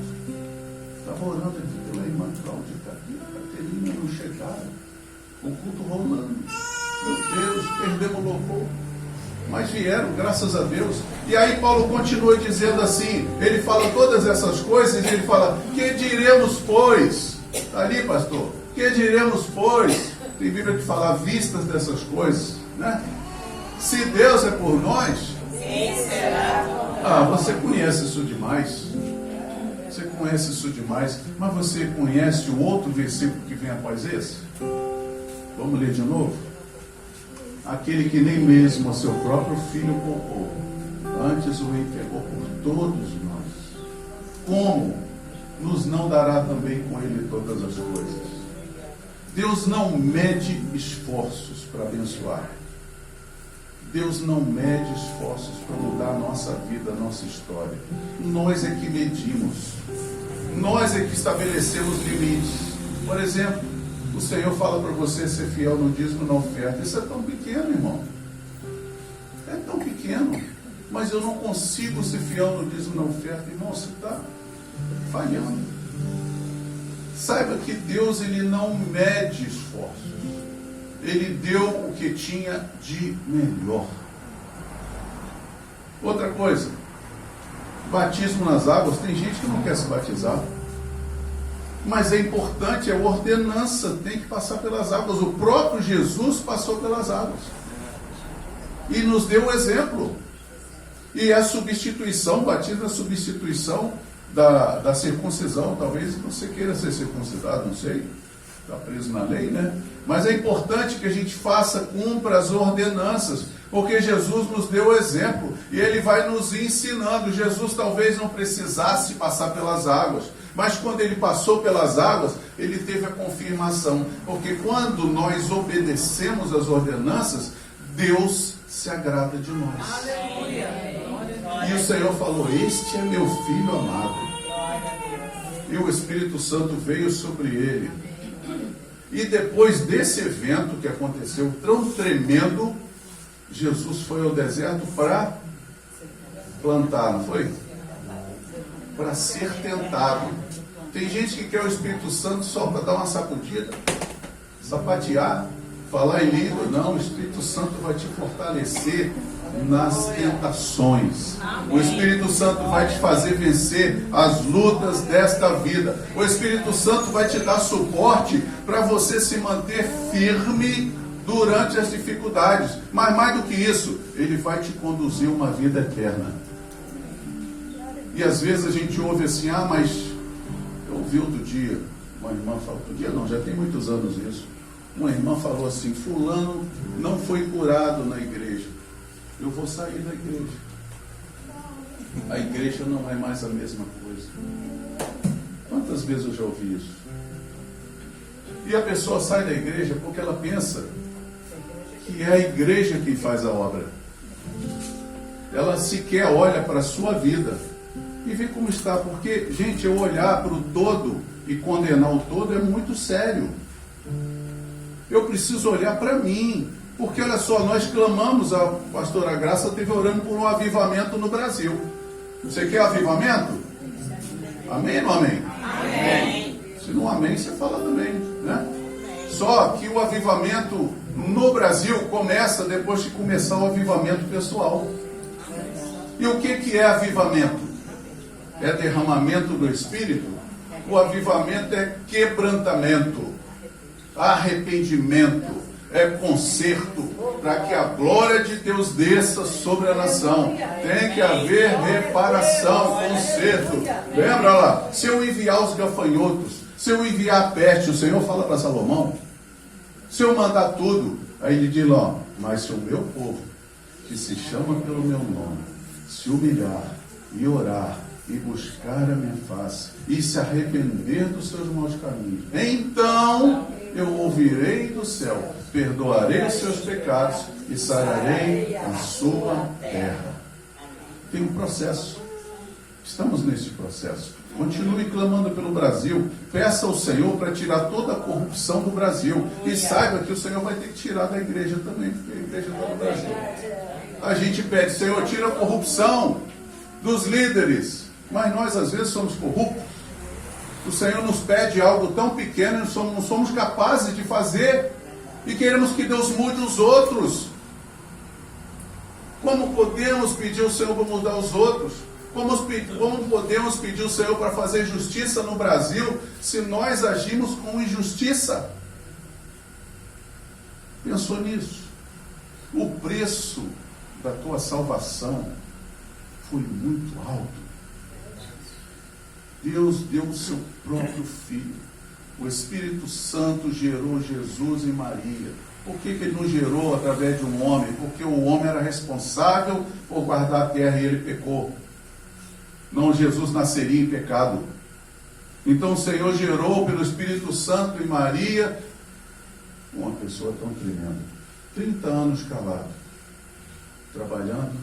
Estava orando aqui pela irmã Cláudia, a Caterina não chegaram. O culto rolando. Meu Deus, perdemos o louvor. Mas vieram, graças a Deus. E aí Paulo continua dizendo assim, ele fala todas essas coisas, e ele fala, que diremos, pois? Está ali, pastor. Que diremos, pois? Tem Bíblia que fala, vistas dessas coisas, né? Se Deus é por nós, quem será? Você conhece isso demais. Você conhece isso demais. Mas você conhece o outro versículo que vem após esse? Vamos ler de novo? Aquele que nem mesmo a seu próprio filho poupou, antes o entregou por todos nós. Como nos não dará também com ele todas as coisas? Deus não mede esforços para abençoar. Deus não mede esforços para mudar a nossa vida, a nossa história. Nós é que medimos. Nós é que estabelecemos limites. Por exemplo, o Senhor fala para você ser fiel no dízimo e na oferta. Isso é tão pequeno, irmão. É tão pequeno. Mas eu não consigo ser fiel no dízimo e na oferta. Irmão, você está falhando. Saiba que Deus, ele não mede esforços. Ele deu o que tinha de melhor. Outra coisa. Batismo nas águas. Tem gente que não quer se batizar. Mas é importante, é ordenança, tem que passar pelas águas. O próprio Jesus passou pelas águas. E nos deu um exemplo. E a substituição, o batismo é a substituição da circuncisão. Talvez você queira ser circuncidado, não sei. Está preso na lei, né? Mas é importante que a gente cumpra as ordenanças. Porque Jesus nos deu o exemplo. E ele vai nos ensinando. Jesus talvez não precisasse passar pelas águas. Mas quando ele passou pelas águas, ele teve a confirmação. Porque quando nós obedecemos as ordenanças, Deus se agrada de nós. Aleluia. E o Senhor falou, este é meu filho amado. E o Espírito Santo veio sobre ele. E depois desse evento que aconteceu tão tremendo, Jesus foi ao deserto para plantar, não foi? Para ser tentado. Tem gente que quer o Espírito Santo só para dar uma sacudida, sapatear, falar em língua. Não, o Espírito Santo vai te fortalecer nas tentações. O Espírito Santo vai te fazer vencer as lutas desta vida. O Espírito Santo vai te dar suporte para você se manter firme durante as dificuldades. Mas mais do que isso, ele vai te conduzir uma vida eterna. E às vezes a gente ouve assim, mas eu ouvi outro dia, uma irmã falou, outro dia não, já tem muitos anos isso. Uma irmã falou assim, fulano não foi curado na igreja. Eu vou sair da igreja. A igreja não é mais a mesma coisa. Quantas vezes eu já ouvi isso? E a pessoa sai da igreja porque ela pensa que é a igreja quem faz a obra. Ela sequer olha para a sua vida e vê como está. Porque, gente, eu olhar para o todo e condenar o todo é muito sério. Eu preciso olhar para mim. Porque, olha só, nós clamamos, a pastora Graça esteve orando por um avivamento no Brasil. Você quer avivamento? Amém ou não amém? Amém. Se não amém, você fala também, né? Só que o avivamento no Brasil começa depois de começar o avivamento pessoal. E o que é avivamento? É derramamento do Espírito? O avivamento é quebrantamento, arrependimento, é conserto, para que a glória de Deus desça sobre a nação. Tem que haver reparação, conserto. Lembra lá, se eu enviar os gafanhotos, se eu enviar a peste, o Senhor fala para Salomão, se eu mandar tudo, aí ele diz lá, mas se o meu povo, que se chama pelo meu nome, se humilhar e orar e buscar a minha face e se arrepender dos seus maus caminhos, então eu ouvirei do céu, perdoarei os seus pecados e sararei a sua terra. Tem um processo. Estamos nesse processo. Continue clamando pelo Brasil. Peça ao Senhor para tirar toda a corrupção do Brasil. E saiba que o Senhor vai ter que tirar da igreja também, porque a igreja está no Brasil. A gente pede, Senhor, tira a corrupção dos líderes. Mas nós às vezes somos corruptos. O Senhor nos pede algo tão pequeno, não somos capazes de fazer. E queremos que Deus mude os outros. Como podemos pedir ao Senhor para mudar os outros? Como podemos pedir ao Senhor para fazer justiça no Brasil se nós agimos com injustiça? Pensou nisso? O preço da tua salvação foi muito alto. Deus deu o seu próprio Filho. O Espírito Santo gerou Jesus e Maria. Por que ele não gerou através de um homem? Porque o homem era responsável por guardar a terra e ele pecou. Não, Jesus nasceria em pecado. Então o Senhor gerou pelo Espírito Santo e Maria uma pessoa tão tremenda. 30 anos calado, trabalhando,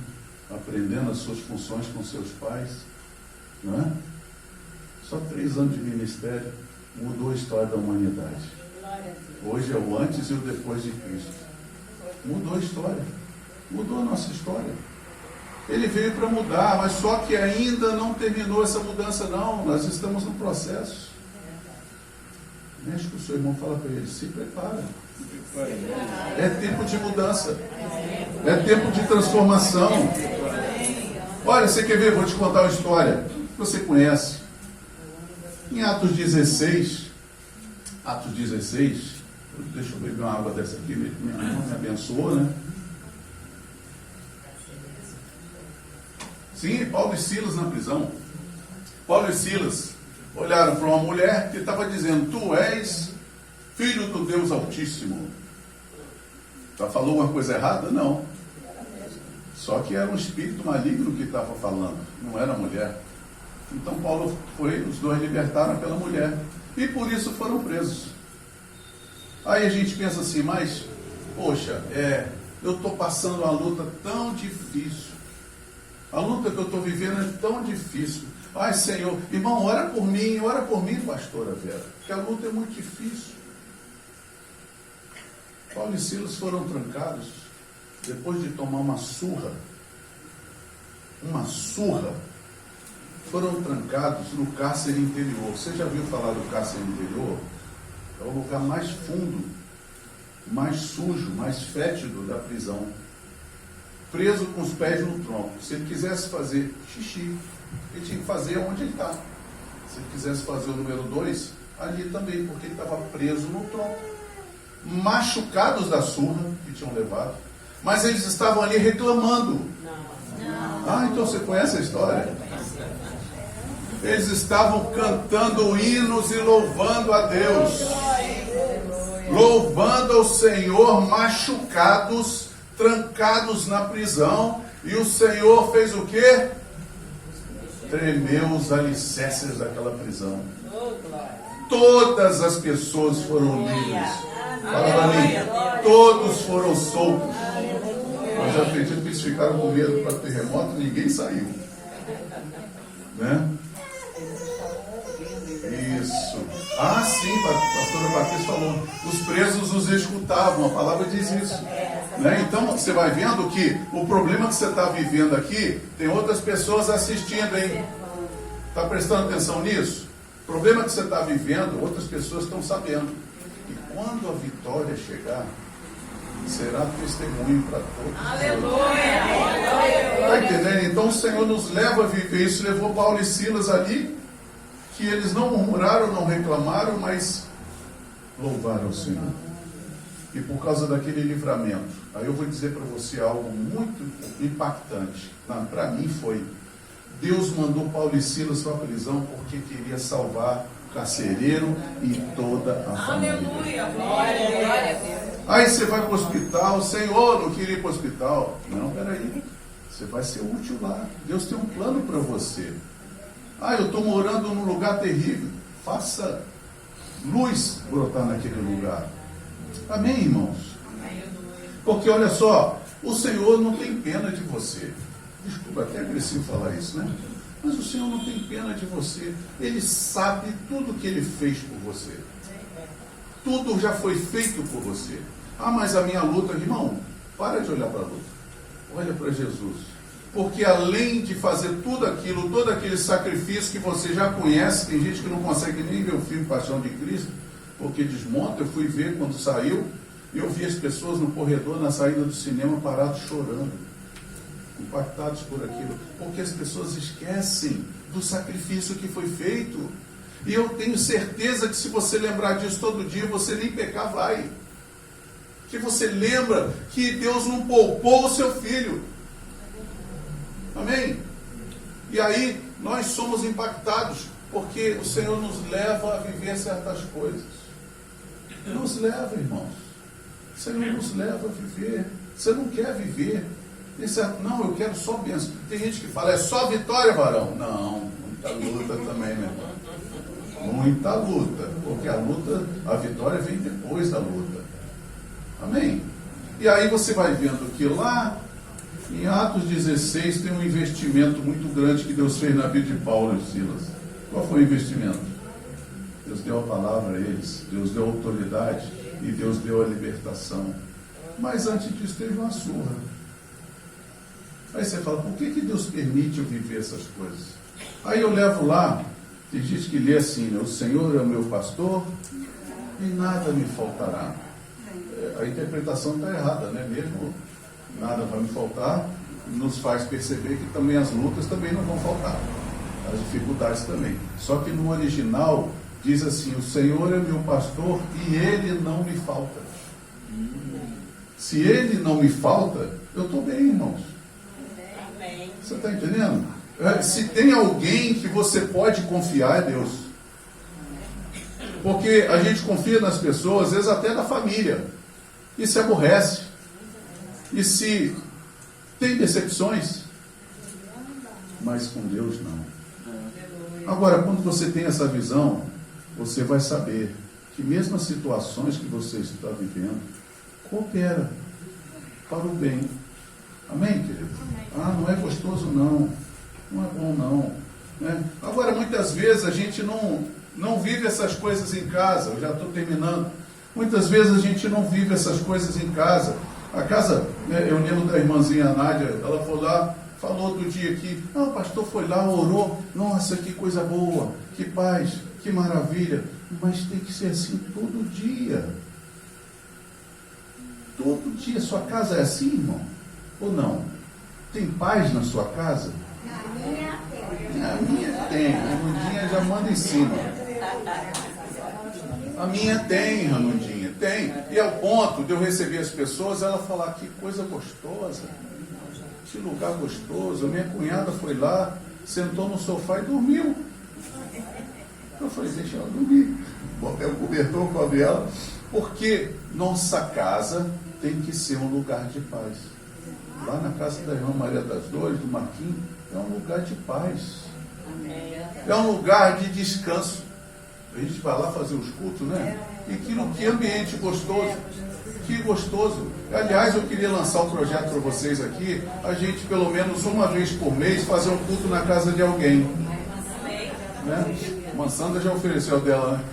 aprendendo as suas funções com seus pais, não é? Só 3 anos de ministério mudou a história da humanidade. Hoje é o antes e o depois de Cristo. Mudou a história. Mudou a nossa história. Ele veio para mudar, mas só que ainda não terminou essa mudança não. Nós estamos no processo. Mexe com o seu irmão, fala para ele, se prepara. É tempo de mudança. É tempo de transformação. Olha, você quer ver? Vou te contar uma história que você conhece. Em Atos 16, deixa eu beber uma água dessa aqui, minha irmã me abençoou, né? Sim, Paulo e Silas na prisão. Paulo e Silas olharam para uma mulher que estava dizendo, tu és filho do Deus Altíssimo. Falou uma coisa errada? Não. Só que era um espírito maligno que estava falando, não era a mulher. Então Paulo foi, os dois libertaram aquela mulher. E por isso foram presos. Aí a gente pensa assim, mas, poxa, eu estou passando uma luta tão difícil. A luta que eu estou vivendo é tão difícil. Ai, Senhor, irmão, ora por mim, pastora Vera, porque a luta é muito difícil. Paulo e Silas foram trancados, depois de tomar uma surra, foram trancados no cárcere interior. Você já viu falar do cárcere interior? É o lugar mais fundo, mais sujo, mais fétido da prisão. Preso com os pés no tronco. Se ele quisesse fazer xixi, ele tinha que fazer onde ele está. Se ele quisesse fazer o número 2, ali também, porque ele estava preso no tronco. Machucados da surra que tinham levado. Mas eles estavam ali reclamando. Ah, então você conhece a história? Eles estavam cantando hinos e louvando a Deus. Louvando ao Senhor, machucados, trancados na prisão. E o Senhor fez o quê? Tremeu os alicerces daquela prisão. Todas as pessoas foram livres. Fala para mim. Todos foram soltos. Eu já acredito que eles ficaram com medo para terremoto, ninguém saiu. Né? Isso. Ah, sim, a pastora Batista falou. Os presos os escutavam, a palavra diz isso. Né? Então você vai vendo que o problema que você está vivendo aqui, tem outras pessoas assistindo, hein? Está prestando atenção nisso? O problema que você está vivendo, outras pessoas estão sabendo. E quando a vitória chegar, será testemunho para todos. Aleluia! Está entendendo? Então o Senhor nos leva a viver isso. Levou Paulo e Silas ali, que eles não murmuraram, não reclamaram, mas louvaram o Senhor. E por causa daquele livramento, aí eu vou dizer para você algo muito impactante. Para mim foi, Deus mandou Paulo e Silas para a prisão porque queria salvar o carcereiro e toda a família. Aleluia! Glória a Deus! Aí você vai para o hospital, Senhor, não queria ir para o hospital. Não, peraí, você vai ser útil lá. Deus tem um plano para você. Ah, eu estou morando num lugar terrível. Faça luz brotar naquele lugar. Amém, irmãos? Porque olha só, o Senhor não tem pena de você. Desculpa, até agressivo falar isso, né? Mas o Senhor não tem pena de você. Ele sabe tudo que Ele fez por você. Tudo já foi feito por você. Ah, mas a minha luta, irmão, para de olhar para a luta. Olha para Jesus. Porque além de fazer tudo aquilo, todo aquele sacrifício que você já conhece, tem gente que não consegue nem ver o filme Paixão de Cristo, porque desmonta. Eu fui ver quando saiu, e eu vi as pessoas no corredor, na saída do cinema, parados chorando, impactados por aquilo, porque as pessoas esquecem do sacrifício que foi feito. E eu tenho certeza que se você lembrar disso todo dia, você nem pecar vai. Que você lembra que Deus não poupou o seu filho. Amém? E aí nós somos impactados, porque o Senhor nos leva a viver certas coisas. Nos leva, irmãos. O Senhor nos leva a viver. Você não quer viver. Não, eu quero só bênção. Tem gente que fala, é só vitória, varão. Não, muita luta também, meu irmão. Muita luta, porque a vitória vem depois da luta. Amém? E aí você vai vendo que lá em Atos 16 tem um investimento muito grande que Deus fez na vida de Paulo e Silas. Qual foi o investimento? Deus deu a palavra a eles, Deus deu a autoridade e Deus deu a libertação. Mas antes disso teve uma surra. Aí você fala, por que Deus permite eu viver essas coisas? Aí eu levo lá. Tem gente que lê assim, né? O Senhor é o meu pastor e nada me faltará. A interpretação está errada, né? Mesmo nada vai me faltar, nos faz perceber que também as lutas também não vão faltar. As dificuldades também. Só que no original diz assim, o Senhor é meu pastor e Ele não me falta. Se Ele não me falta, eu estou bem, irmãos. Você está entendendo? Se tem alguém que você pode confiar, é Deus. Porque a gente confia nas pessoas, às vezes até na família, e se aborrece. E se tem decepções, mas com Deus não. Agora, quando você tem essa visão, você vai saber que mesmo as situações que você está vivendo, coopera para o bem. Amém, querido? Ah, não é gostoso não. Não é bom não. Né? Agora, muitas vezes a gente não vive essas coisas em casa. Eu já estou terminando. Muitas vezes a gente não vive essas coisas em casa. A casa, né, eu lembro da irmãzinha Nádia, ela foi lá, falou outro dia aqui, o pastor foi lá, orou, nossa, que coisa boa, que paz, que maravilha. Mas tem que ser assim todo dia. Todo dia. Sua casa é assim, irmão? Ou não? Tem paz na sua casa? A minha tem. A Ramundinha já manda em cima. A minha tem, Ramundinha, tem. E ao ponto de eu receber as pessoas, ela falar, que coisa gostosa, que lugar gostoso. Minha cunhada foi lá, sentou no sofá e dormiu. Eu falei, deixa ela dormir. Botei o cobertor, cobre ela, porque nossa casa tem que ser um lugar de paz. Lá na casa da irmã Maria das Dores, do Marquinhos, é um lugar de paz. É um lugar de descanso. A gente vai lá fazer os cultos, né? E que ambiente gostoso. Que gostoso. Aliás, eu queria lançar um projeto para vocês aqui. A gente, pelo menos uma vez por mês, fazer um culto na casa de alguém. Né? Uma Sandra já ofereceu dela, né?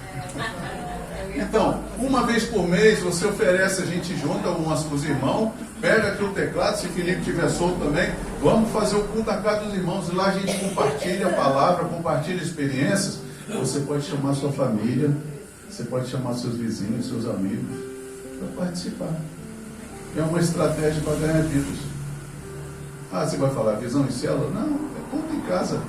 Então, uma vez por mês, você oferece, a gente junta algumas com os irmãos, pega aqui o teclado, se Felipe estiver solto também, vamos fazer o culto na casa dos irmãos. E lá a gente compartilha a palavra, compartilha experiências. Você pode chamar sua família, você pode chamar seus vizinhos, seus amigos, para participar. É uma estratégia para ganhar vidas. Ah, você vai falar visão em célula? Não, é culto em casa.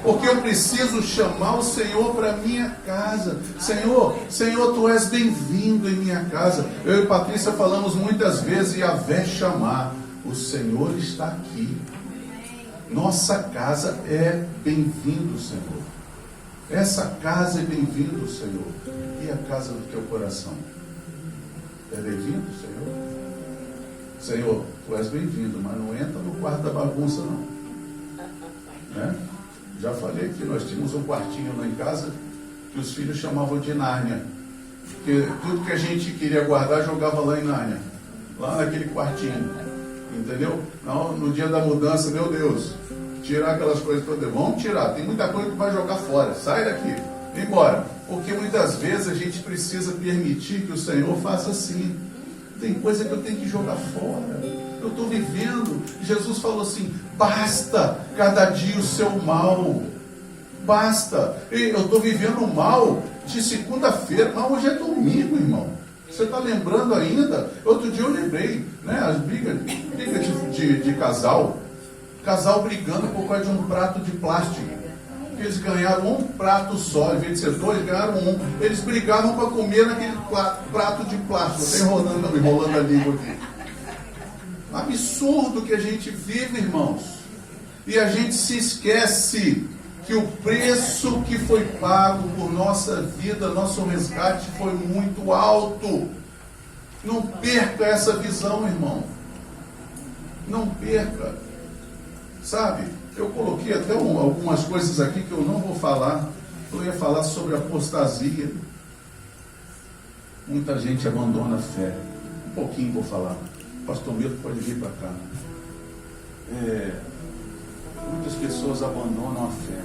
Porque eu preciso chamar o Senhor para minha casa. Senhor, Tu és bem-vindo em minha casa. Eu e Patrícia falamos muitas vezes, Yahvé chamar. O Senhor está aqui. Nossa casa é bem-vindo, Senhor. Essa casa é bem-vindo, Senhor. E a casa do Teu coração? É bem-vindo, Senhor? Senhor, Tu és bem-vindo, mas não entra no quarto da bagunça, não. Né? Já falei que nós tínhamos um quartinho lá em casa, que os filhos chamavam de Nárnia. Porque tudo que a gente queria guardar, jogava lá em Nárnia. Lá naquele quartinho. Entendeu? Não, no dia da mudança, meu Deus, tirar aquelas coisas todas. Vamos tirar, tem muita coisa que vai jogar fora. Sai daqui, vem embora. Porque muitas vezes a gente precisa permitir que o Senhor faça assim. Tem coisa que eu tenho que jogar fora. Eu estou vivendo. Jesus falou assim: basta cada dia o seu mal. Basta. Eu estou vivendo mal de segunda-feira, mas hoje é domingo, irmão. Você está lembrando ainda? Outro dia eu lembrei, né? As brigas de casal. Casal brigando por causa de um prato de plástico. Eles ganharam um prato só, em vez de ser dois, ganharam um. Eles brigavam para comer naquele prato de plástico. Estou enrolando a língua aqui. Absurdo que a gente vive, irmãos. E a gente se esquece que o preço que foi pago por nossa vida, nosso resgate, foi muito alto. Não perca essa visão, irmão. Não perca. Sabe, eu coloquei até algumas coisas aqui que eu não vou falar. Eu ia falar sobre apostasia. Muita gente abandona a fé. Um pouquinho vou falar. O pastor Milton pode vir para cá. Muitas pessoas abandonam a fé.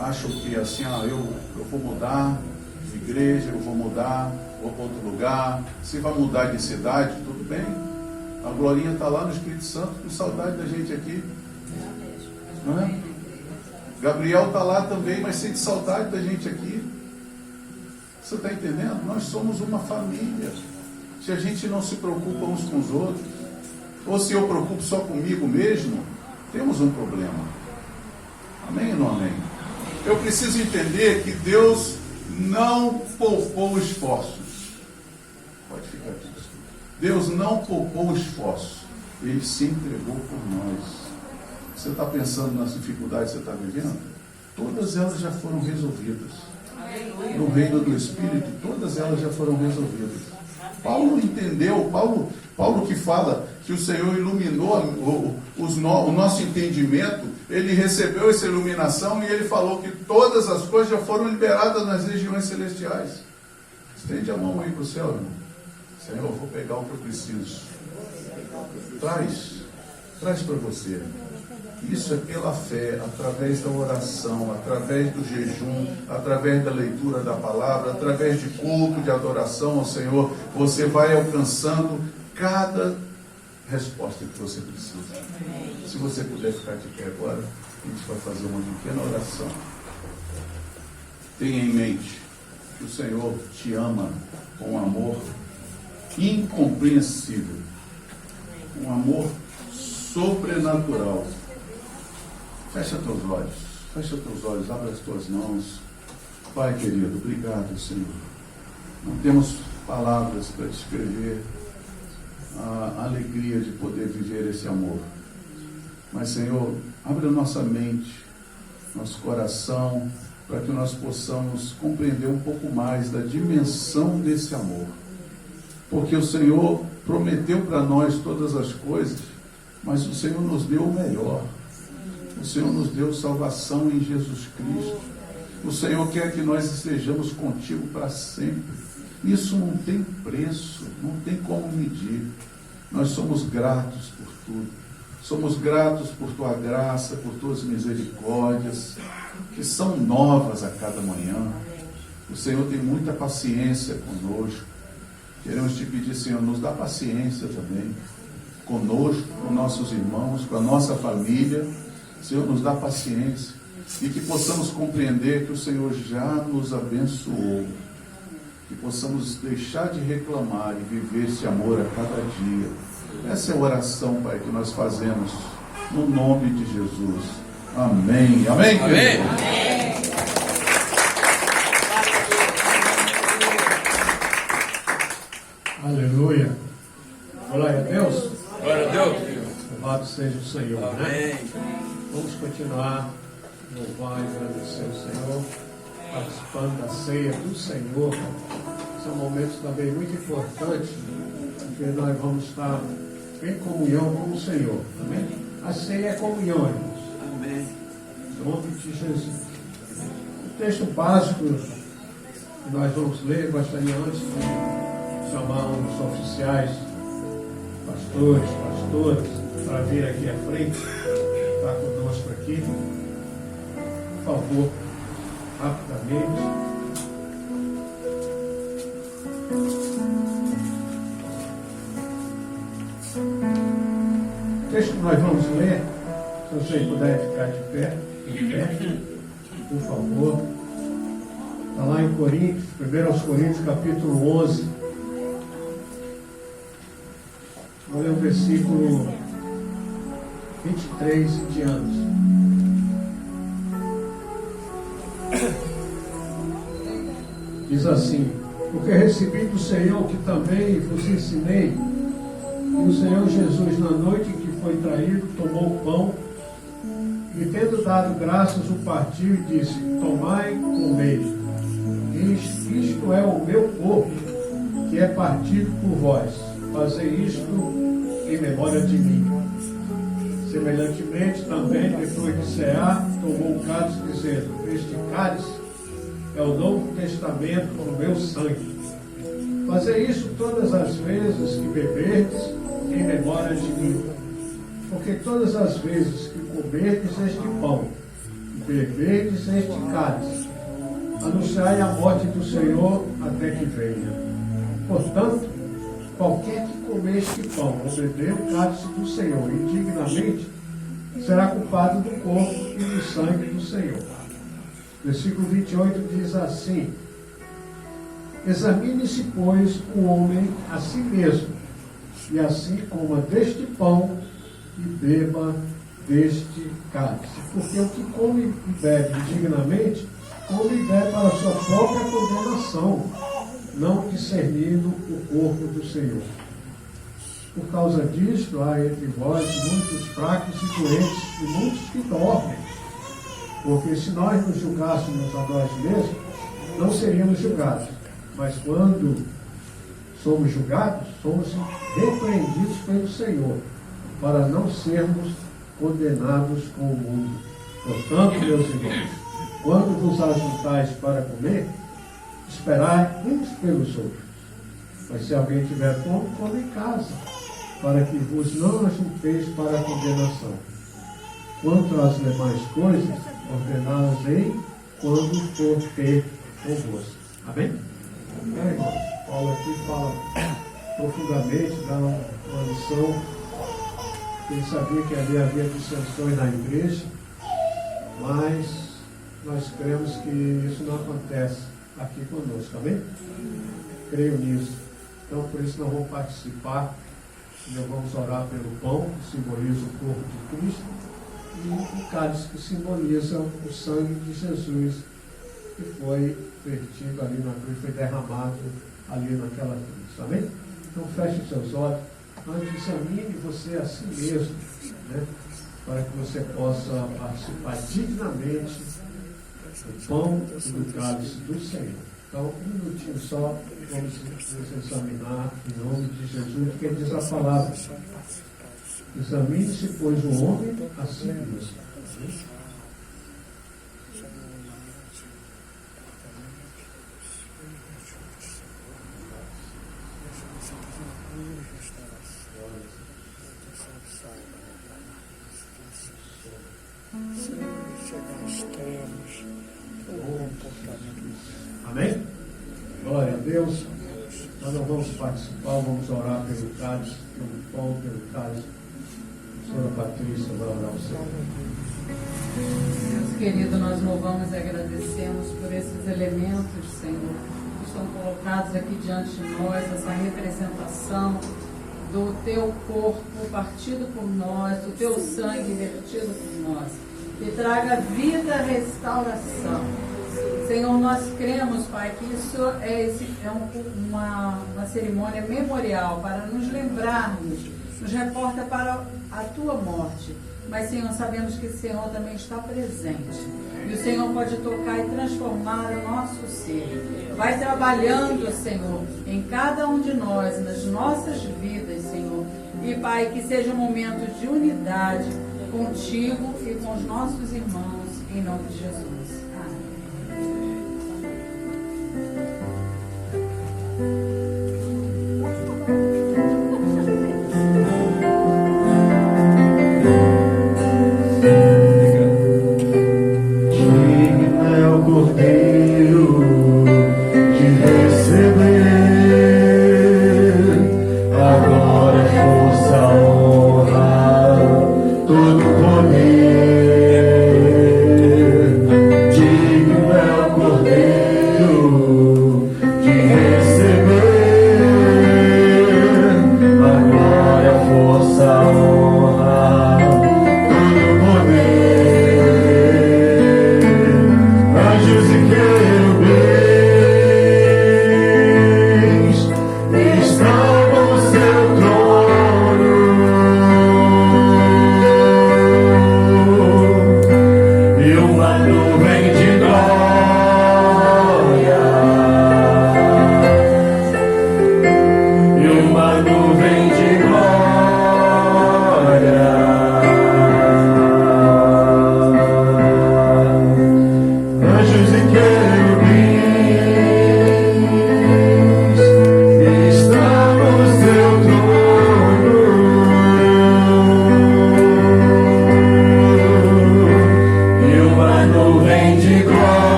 Acham que assim, eu vou mudar de igreja, eu vou mudar, vou para outro lugar. Se vai mudar de cidade, tudo bem. A Glorinha está lá no Espírito Santo, com saudade da gente aqui. Não é? Gabriel está lá também, mas sente saudade da gente aqui. Você está entendendo? Nós somos uma família. Se a gente não se preocupa uns com os outros, ou se eu preocupo só comigo mesmo, temos um problema. Amém ou não amém? Eu preciso entender que Deus não poupou esforços. Pode ficar aqui. Deus não poupou esforço. Ele se entregou por nós. Você está pensando nas dificuldades que você está vivendo? Todas elas já foram resolvidas. No reino do Espírito, todas elas já foram resolvidas. Paulo entendeu, Paulo que fala que o Senhor iluminou o nosso entendimento, ele recebeu essa iluminação e ele falou que todas as coisas já foram liberadas nas regiões celestiais. Estende a mão aí para o céu, irmão. Senhor, eu vou pegar o que eu preciso. Traz para você. Isso é pela fé, através da oração, através do jejum, através da leitura da palavra, através de culto, de adoração ao Senhor. Você vai alcançando cada resposta que você precisa. Se você puder ficar de pé agora, a gente vai fazer uma pequena oração. Tenha em mente que o Senhor te ama com um amor incompreensível, um amor sobrenatural. Fecha teus olhos, abre as tuas mãos. Pai querido, obrigado, Senhor. Não temos palavras para descrever a alegria de poder viver esse amor. Mas, Senhor, abre a nossa mente, nosso coração, para que nós possamos compreender um pouco mais da dimensão desse amor. Porque o Senhor prometeu para nós todas as coisas, mas o Senhor nos deu o melhor. O Senhor nos deu salvação em Jesus Cristo. O Senhor quer que nós estejamos contigo para sempre. Isso não tem preço, não tem como medir. Nós somos gratos por tudo. Somos gratos por tua graça, por tuas misericórdias, que são novas a cada manhã. O Senhor tem muita paciência conosco. Queremos te pedir, Senhor, nos dá paciência também conosco, com nossos irmãos, com a nossa família. Senhor, nos dá paciência e que possamos compreender que o Senhor já nos abençoou, que possamos deixar de reclamar e viver esse amor a cada dia. Essa é a oração, Pai, que nós fazemos no nome de Jesus. Amém. Amém, Amém. Amém. Aleluia. Glória a Deus. Glória a Deus. Louvado seja o Senhor. Né? Amém. Vamos continuar louvar e agradecer ao Senhor, participando da ceia do Senhor. São momentos também muito importantes, porque nós vamos estar em comunhão com o Senhor. Amém? A ceia é comunhão, irmãos. Amém. Em nome de Jesus. texto básico que nós vamos ler, gostaria antes de chamar os oficiais, pastores, pastoras, para vir aqui à frente, estar conosco aqui. Por favor, rapidamente. O texto que nós vamos ler, se vocês puderem ficar de pé, por favor. Está lá em Coríntios, 1 Coríntios, capítulo 11. Vou ler o versículo 23 em diante. Diz assim: porque recebi do Senhor que também vos ensinei, que o Senhor Jesus, na noite em que foi traído, tomou o pão e, tendo dado graças, o partiu e disse: tomai, comei, isto é o meu corpo, que é partido por vós, fazei isto em memória de mim. Semelhantemente também, depois de cear, tomou o cálice, dizendo: este cálice é o Novo Testamento no meu sangue. Fazei isso todas as vezes que beberdes em memória de mim. Porque todas as vezes que comerdes este pão e beberdes este cálice, anunciai a morte do Senhor até que venha. Portanto, qualquer que comer este pão ou beber o cálice do Senhor indignamente, será culpado do corpo e do sangue do Senhor. Versículo 28 diz assim: examine-se, pois, o homem a si mesmo, e assim coma deste pão e beba deste cálice. Porque o que come e bebe indignamente, come e bebe para a sua própria condenação, não discernindo o corpo do Senhor. Por causa disto, há entre vós muitos fracos e doentes, e muitos que dormem. Porque se nós nos julgássemos a nós mesmos, não seríamos julgados. Mas quando somos julgados, somos repreendidos pelo Senhor, para não sermos condenados com o mundo. Portanto, meus irmãos, quando vos ajuntais para comer, esperai uns pelos outros. Mas se alguém tiver fome, come em casa, para que vos não ajunteis para a condenação. Quanto às demais coisas, ordená-las-ei quando for ter convosco. Amém? Irmãos, Paulo aqui fala profundamente, dá uma lição. Ele sabia que ali havia dissensões na igreja, mas nós cremos que isso não acontece aqui conosco, amém? Creio nisso. Então, por isso, nós vamos participar, nós vamos orar pelo pão, que simboliza o corpo de Cristo, e o cálice, que simboliza o sangue de Jesus, que foi vertido ali na cruz, foi derramado ali naquela cruz, amém? Então, feche os seus olhos. Antes, examine você a si mesmo, né? Para que você possa participar dignamente do pão e do cálice do Senhor. Então, um minutinho só, vamos nos examinar em nome de Jesus, porque diz a palavra: examine-se, pois, o homem a si mesmo. Amém? Glória a Deus. Nós não vamos participar, vamos orar pelo cálice, pelo pão, pelo cálice. A senhora Patrícia vai orar ao Senhor. Deus querido, nós louvamos e agradecemos por esses elementos, Senhor, que estão colocados aqui diante de nós, essa representação do teu corpo partido por nós, do teu sangue vertido por nós, que traga vida, restauração. Senhor, nós cremos, Pai, que isso é uma cerimônia memorial para nos lembrarmos, nos reporta para a tua morte. Mas, Senhor, sabemos que o Senhor também está presente. E o Senhor pode tocar e transformar o nosso ser. Vai trabalhando, Senhor, em cada um de nós, nas nossas vidas, Senhor. E, Pai, que seja um momento de unidade contigo e com os nossos irmãos, em nome de Jesus. Amém.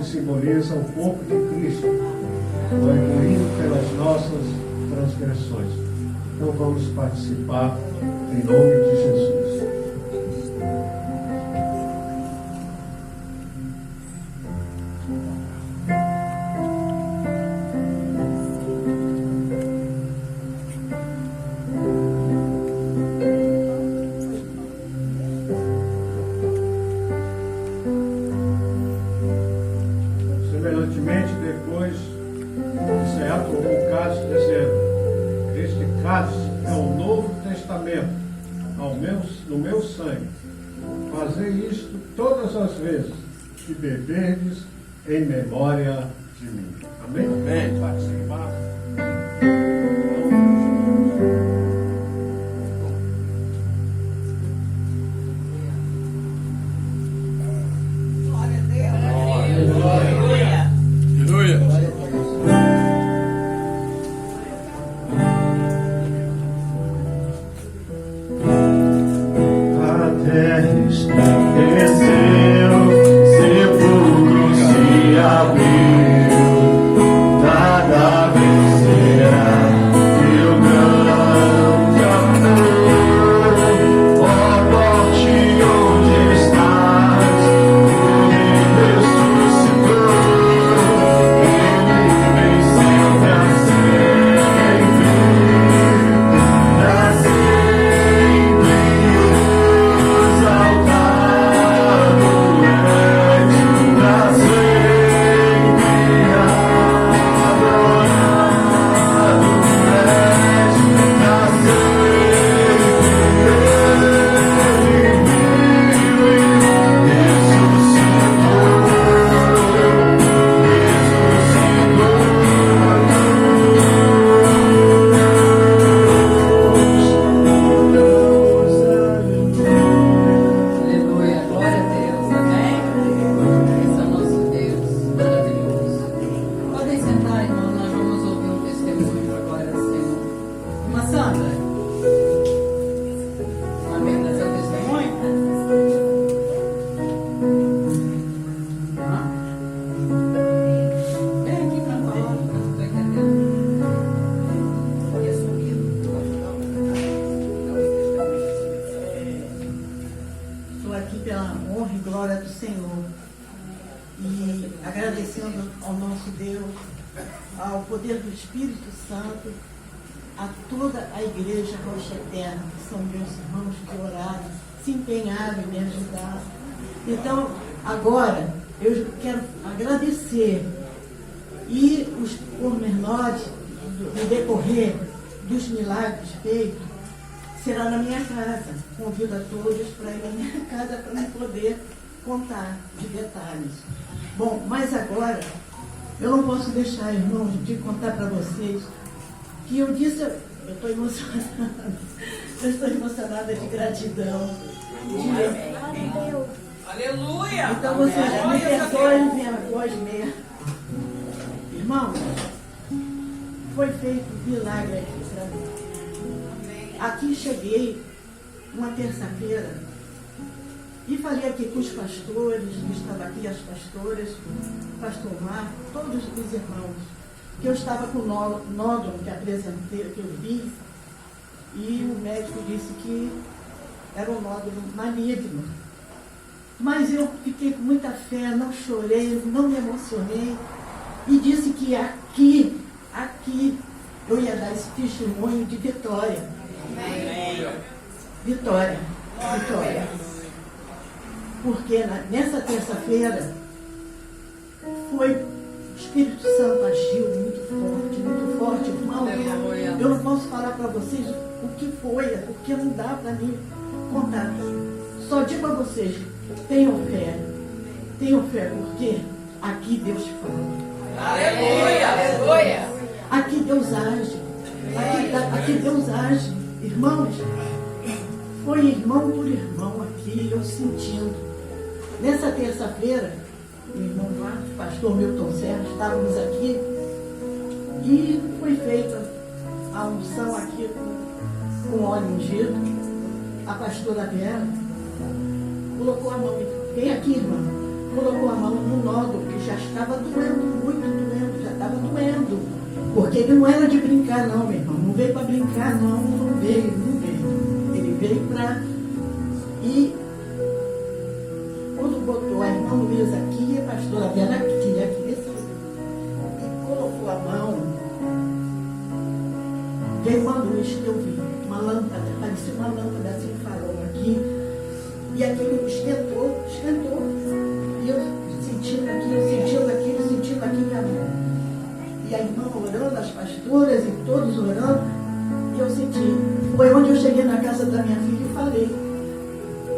Simboliza o corpo de Cristo, foi moído pelas nossas transgressões. Então vamos participar em nome de Jesus. Semelhantemente, depois de cear, tomou o cálice, dizendo: este cálice é o Novo Testamento no meu sangue. Fazei isto todas as vezes que beberdes em memória de mim. Amém? Amém. Participar. Sepulcro se abriu, nada vez poder do Espírito Santo, a toda a igreja Rocha Eterna, que são meus irmãos que oraram, se empenharam em me ajudar. Então, agora, eu quero agradecer e os pormenores do decorrer dos milagres feitos será na minha casa. Convido a todos para ir na minha casa para me poder contar de detalhes. Bom, mas agora, eu não posso deixar, irmãos, de contar para vocês que eu disse, eu estou emocionada, eu estou emocionada de gratidão. Aleluia! Então vocês me perdoem minha voz meia. Irmão, foi feito um milagre aqui para mim. Aqui cheguei uma terça-feira e falei aqui com os pastores, que estavam aqui, as pastoras, pastor Marco, todos os irmãos, que eu estava com nódulo que apresentei, que eu vi, e o médico disse que era um nódulo maligno. Mas eu fiquei com muita fé, não chorei, não me emocionei, e disse que aqui eu ia dar esse testemunho de vitória. Vitória. Porque nessa terça-feira foi o Espírito Santo agiu muito forte, irmão. Eu não posso falar para vocês o que foi, porque não dá para mim contar. Só digo a vocês, tenham fé, porque aqui Deus fala. Aleluia, aleluia. Aqui Deus age. Aqui Deus age. Irmãos, foi irmão por irmão aqui, eu sentindo. Nessa terça-feira, o irmão Marcos, pastor Milton Serra, estávamos aqui e foi feita a unção aqui com óleo ungido. A pastora Vera colocou a mão, vem aqui, irmã, colocou a mão no nódulo que já estava doendo, muito doendo, já estava doendo. Porque ele não era de brincar não, meu irmão, não veio para brincar não veio. Ele veio para... E quando botou a irmã Luísa aqui, a pastora Vera aqui, e colocou a mão, veio uma luz que eu vi, uma lâmpada, parecia uma lâmpada assim, farol aqui, e aquilo esquentou, e eu sentindo aquilo, a mão. E a irmã orando, as pastoras e todos orando, e eu senti. Foi onde eu cheguei na casa da minha filha e falei,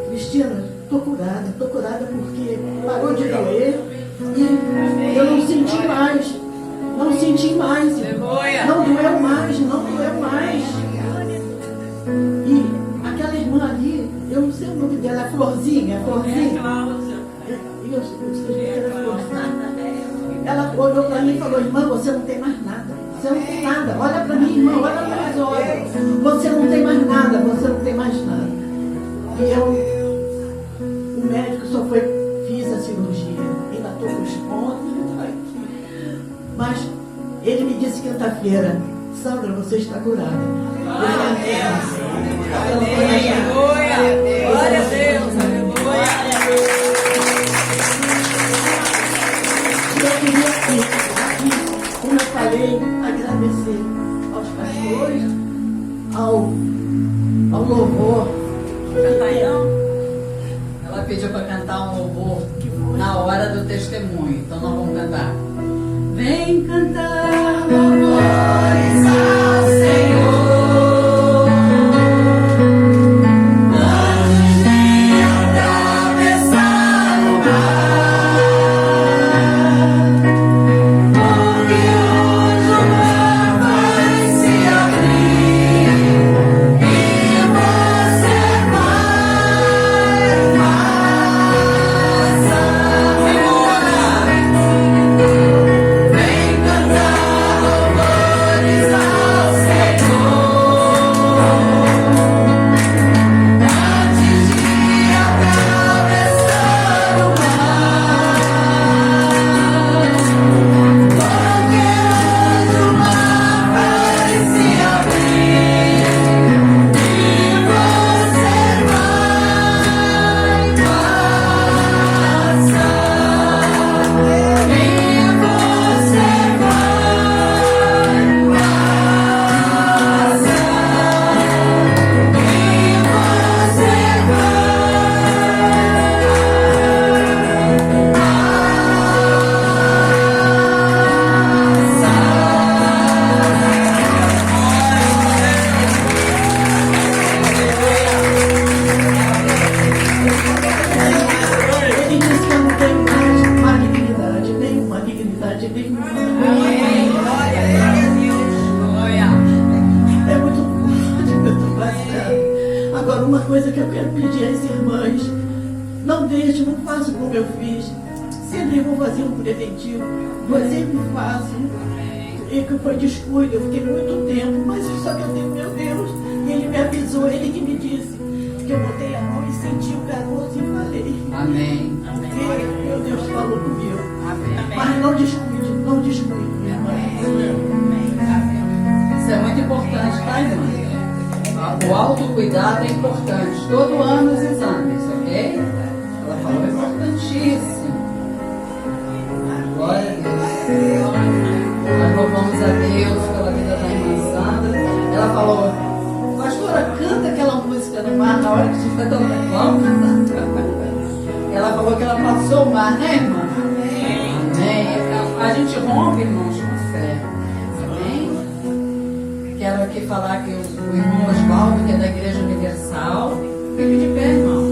Cristina, estou curada porque parou de doer e eu não senti mais. Não doeu mais. E aquela irmã ali, eu não sei o nome dela, Florzinha. E eu sei que era Florzinha. Ela olhou para mim e falou, irmã, você não tem mais nada. Você não tem nada. Olha para mim, irmã, olha para meus olhos. Você não tem mais nada. E o médico só fiz a cirurgia. Ainda estou com os pontos. Mas ele me disse quinta-feira, Sandra, você está curada. Glória a Deus. Eu queria aqui, como eu falei, agradecer aos pastores, ao louvor. Ela pediu para cantar um louvor na hora do testemunho. Então nós vamos cantar. Vem cantar louvores ao Senhor. Vem cantar louvores ao uma coisa que eu quero pedir às irmãs. Não deixe, não faça como eu fiz. Sempre vou fazer um preventivo. Eu sempre faço. E que foi descuido, eu fiquei muito tempo, mas só que eu tenho meu Deus. E ele me avisou, ele que me disse que eu botei a mão e senti o caroço e falei. Amém. E meu Deus falou comigo. Amém. Mas não descuide, não descuide, minha irmã. Isso é muito importante, tá, irmã? O autocuidado é importante. Todo ano os exames, ok? Ela falou, é importantíssimo. Glória a Deus. Nós louvamos a Deus pela vida da irmã Sandra. Ela falou, pastora, canta aquela música no mar na hora que você está cantando. Vamos cantar. Ela falou que ela passou o mar, né, irmã? Amém. A gente rompe, irmãos, com fé. Amém? Quero aqui falar que o irmão Osvaldo, que é da Igreja Universal, fique de pé, irmão.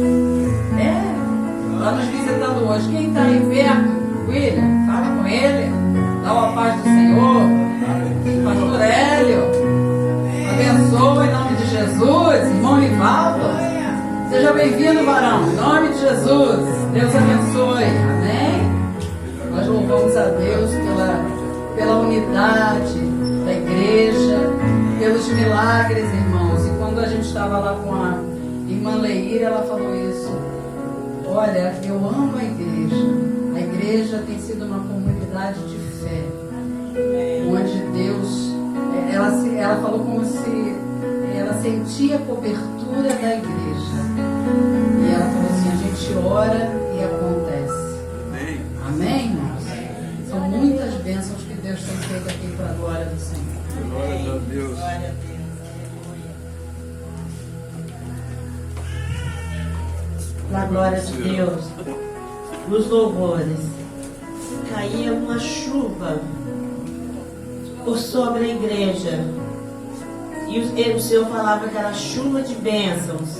Está nos visitando hoje. Quem está aí perto, William, fala com ele. Dá uma paz do Senhor. Pastor Hélio, abençoa em nome de Jesus. Irmão Nivaldo, seja bem-vindo, varão. Em nome de Jesus, Deus abençoe. Amém? Nós louvamos a Deus pela unidade da igreja, pelos milagres, irmãos. E quando a gente estava lá com a irmã Leíra, ela falou isso. Olha, eu amo a igreja. A igreja tem sido uma comunidade de fé, onde Deus, ela falou como se ela sentia a cobertura da igreja. E ela falou assim, a gente ora e acontece. Amém, irmãos? São muitas bênçãos que Deus tem feito aqui para a glória do Senhor. Glória a Deus. Para a glória de Deus, nos louvores, caía uma chuva por sobre a igreja. E o Senhor falava que era chuva de bênçãos,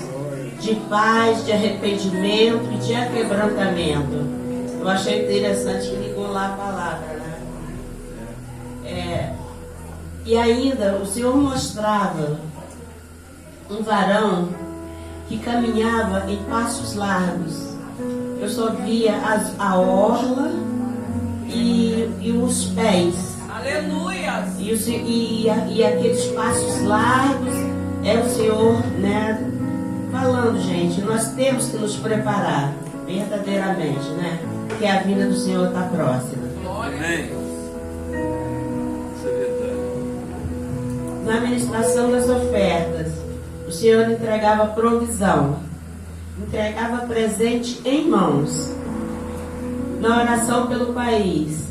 de paz, de arrependimento e de aquebrantamento. Eu achei interessante que ligou lá a palavra, né? E ainda o Senhor mostrava um varão que caminhava em passos largos. Eu só via a orla e os pés. Aleluia! E aqueles passos largos é o Senhor, né? Falando, gente, nós temos que nos preparar verdadeiramente, né? Porque a vinda do Senhor está próxima. Amém. Isso é verdade. Na administração das ofertas, o Senhor entregava provisão, entregava presente em mãos. Na oração pelo país,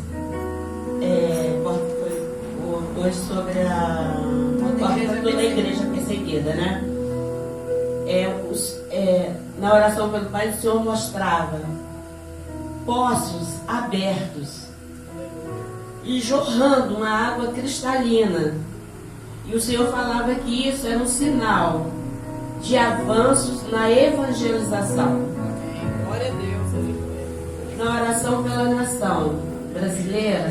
hoje sobre a toda a igreja perseguida, né? Na oração pelo país, o Senhor mostrava poços abertos e jorrando uma água cristalina. E o Senhor falava que isso era um sinal de avanços na evangelização. Glória a Deus. Na oração pela nação brasileira,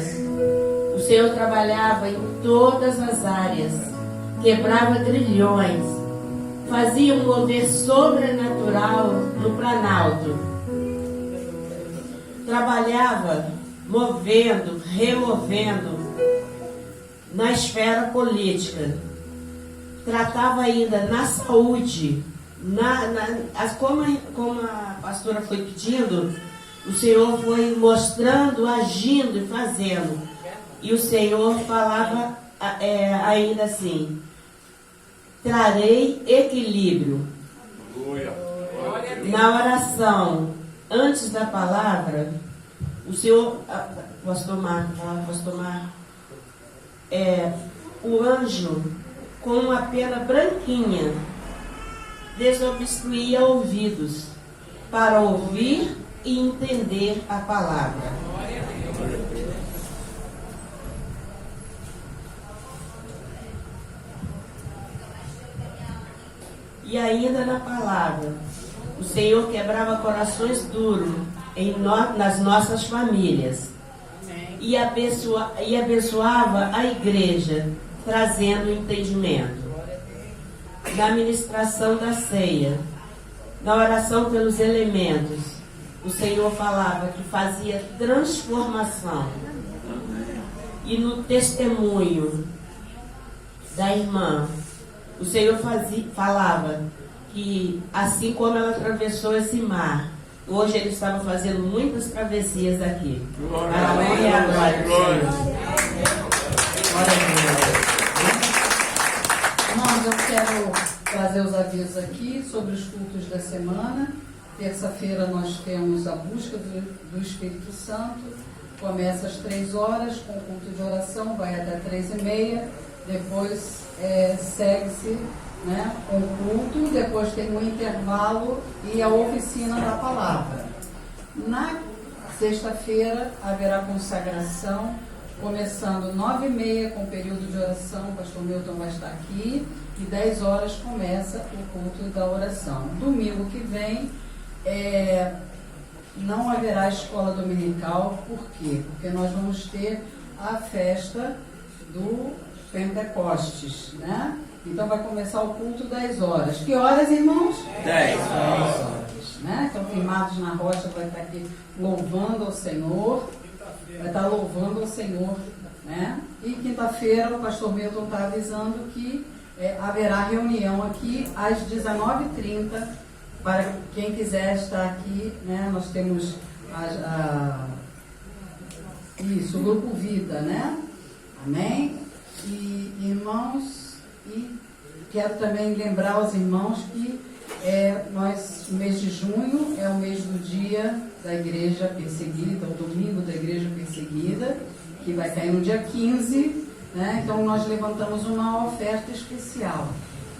o Senhor trabalhava em todas as áreas, quebrava grilhões, fazia um mover sobrenatural no Planalto. Trabalhava movendo, removendo na esfera política. Tratava ainda na saúde, como a pastora foi pedindo, o Senhor foi mostrando, agindo e fazendo. E o Senhor falava ainda assim: trarei equilíbrio. Na oração, antes da palavra, o Senhor, posso tomar, o anjo com uma pena branquinha desobstruía ouvidos para ouvir e entender a palavra. E ainda na palavra, o Senhor quebrava corações duros nas nossas famílias e abençoava a igreja, trazendo entendimento. na ministração da ceia, na oração pelos elementos, o Senhor falava que fazia transformação. E no testemunho da irmã, o Senhor falava que assim como ela atravessou esse mar, hoje ele estava fazendo muitas travessias aqui. Para a honra e a glória do Senhor. Glória a Deus. Irmãos, eu quero trazer os avisos aqui sobre os cultos da semana. Terça-feira nós temos a busca do Espírito Santo. Começa às 3 horas com o culto de oração, vai até 3h30. Depois segue-se, né, com o culto. Depois tem um intervalo e a oficina da palavra. Na sexta-feira haverá consagração, começando 9h30 com o período de oração. O pastor Milton vai estar aqui. E 10 horas começa o culto da oração. Domingo que vem não haverá escola dominical. Por quê? Porque nós vamos ter a festa do Pentecostes, né? Então vai começar o culto 10 horas. Que horas, irmãos? 10 horas, né? Então, firmados na rocha, vai estar aqui louvando ao Senhor. Vai estar louvando ao Senhor, né? E quinta-feira o pastor Milton está avisando que haverá reunião aqui às 19h30 para quem quiser estar aqui, né? Nós temos o Grupo Vida, né? Amém? E irmãos, e quero também lembrar aos irmãos que o mês de junho é o mês do dia da igreja perseguida, o domingo da igreja perseguida, que vai cair no dia 15, né? Então nós levantamos uma oferta especial.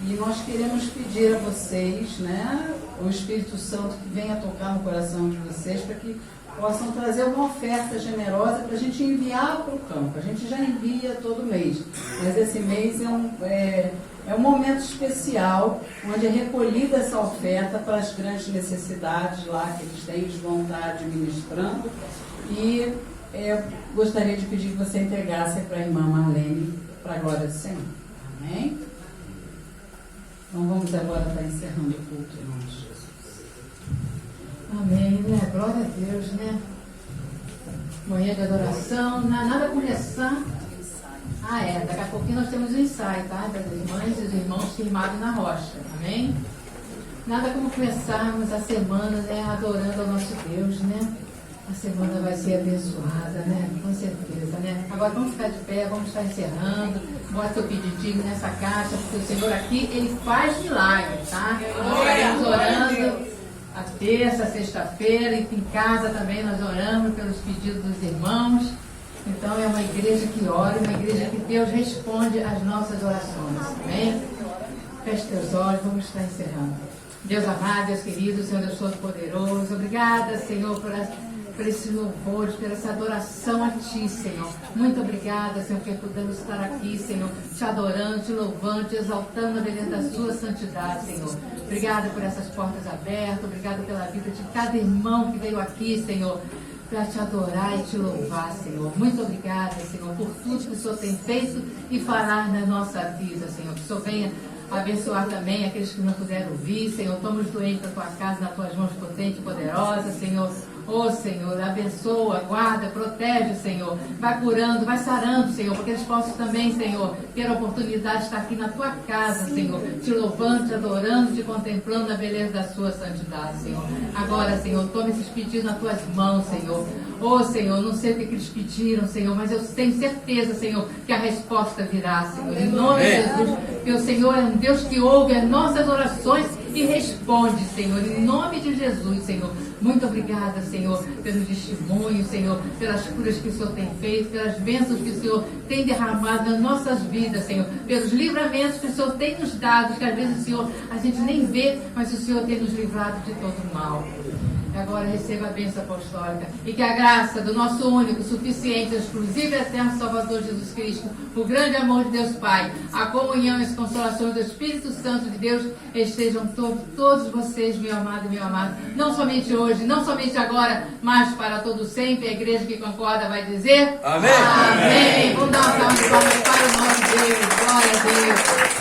E nós queremos pedir a vocês, né, o Espírito Santo que venha tocar no coração de vocês, para que possam trazer uma oferta generosa para a gente enviar para o campo. A gente já envia todo mês, mas esse mês é um momento especial, onde é recolhida essa oferta para as grandes necessidades lá que eles têm, eles vão estar administrando. E gostaria de pedir que você entregasse para a irmã Marlene, para a glória do Senhor. Amém? Então vamos agora estar encerrando o culto, irmãos. Amém, né? Glória a Deus, né? Manhã de adoração, nada começar. Daqui a pouquinho nós temos um ensaio, tá? Das irmãs e os irmãos firmados na rocha, amém? Nada como começarmos a semana, né? Adorando ao nosso Deus, né? A semana vai ser abençoada, né? Com certeza, né? Agora vamos ficar de pé, vamos estar encerrando. Bota o pedidinho nessa caixa, porque o Senhor aqui, Ele faz milagres, tá? Nós estaremos orando a terça, a sexta-feira, e em casa também nós oramos pelos pedidos dos irmãos. Então é uma igreja que ora, uma igreja que Deus responde às nossas orações, amém? Feche teus olhos, vamos estar encerrando. Deus amado, Deus querido, Senhor Deus Todo-Poderoso, obrigada, Senhor, por esses louvores, por essa adoração a Ti, Senhor. Muito obrigada, Senhor, porque podemos estar aqui, Senhor, Te adorando, Te louvando, Te exaltando a beleza da Sua santidade, Senhor. Obrigada por essas portas abertas, obrigada pela vida de cada irmão que veio aqui, Senhor, para Te adorar e Te louvar, Senhor. Muito obrigada, Senhor, por tudo que o Senhor tem feito e fará na nossa vida, Senhor. Que o Senhor venha abençoar também aqueles que não puderam ouvir, Senhor. Toma os doentes da Tua casa nas Tuas mãos potentes e poderosas, Senhor. Oh, Senhor, abençoa, guarda, protege, Senhor. Vai curando, vai sarando, Senhor, porque eles possam também, Senhor, ter a oportunidade de estar aqui na Tua casa, Senhor, Te louvando, Te adorando, Te contemplando a beleza da Sua santidade, Senhor. Agora, Senhor, toma esses pedidos nas Tuas mãos, Senhor. Oh, Senhor, não sei o que eles pediram, Senhor, mas eu tenho certeza, Senhor, que a resposta virá, Senhor. Em nome de Jesus, porque o Senhor é um Deus que ouve as nossas orações e responde, Senhor. Em nome de Jesus, Senhor. Muito obrigada, Senhor, pelo testemunho, Senhor, pelas curas que o Senhor tem feito, pelas bênçãos que o Senhor tem derramado nas nossas vidas, Senhor, pelos livramentos que o Senhor tem nos dado, que às vezes, Senhor, a gente nem vê, mas o Senhor tem nos livrado de todo o mal. Agora receba a bênção apostólica e que a graça do nosso único, suficiente, exclusivo e eterno Salvador Jesus Cristo, o grande amor de Deus Pai, a comunhão e as consolações do Espírito Santo de Deus estejam todos vocês, meu amado e meu amado, não somente hoje, não somente agora, mas para todo sempre. A igreja que concorda vai dizer amém. Amém. Vamos dar uma salva de palmas para o nosso Deus. Glória a Deus.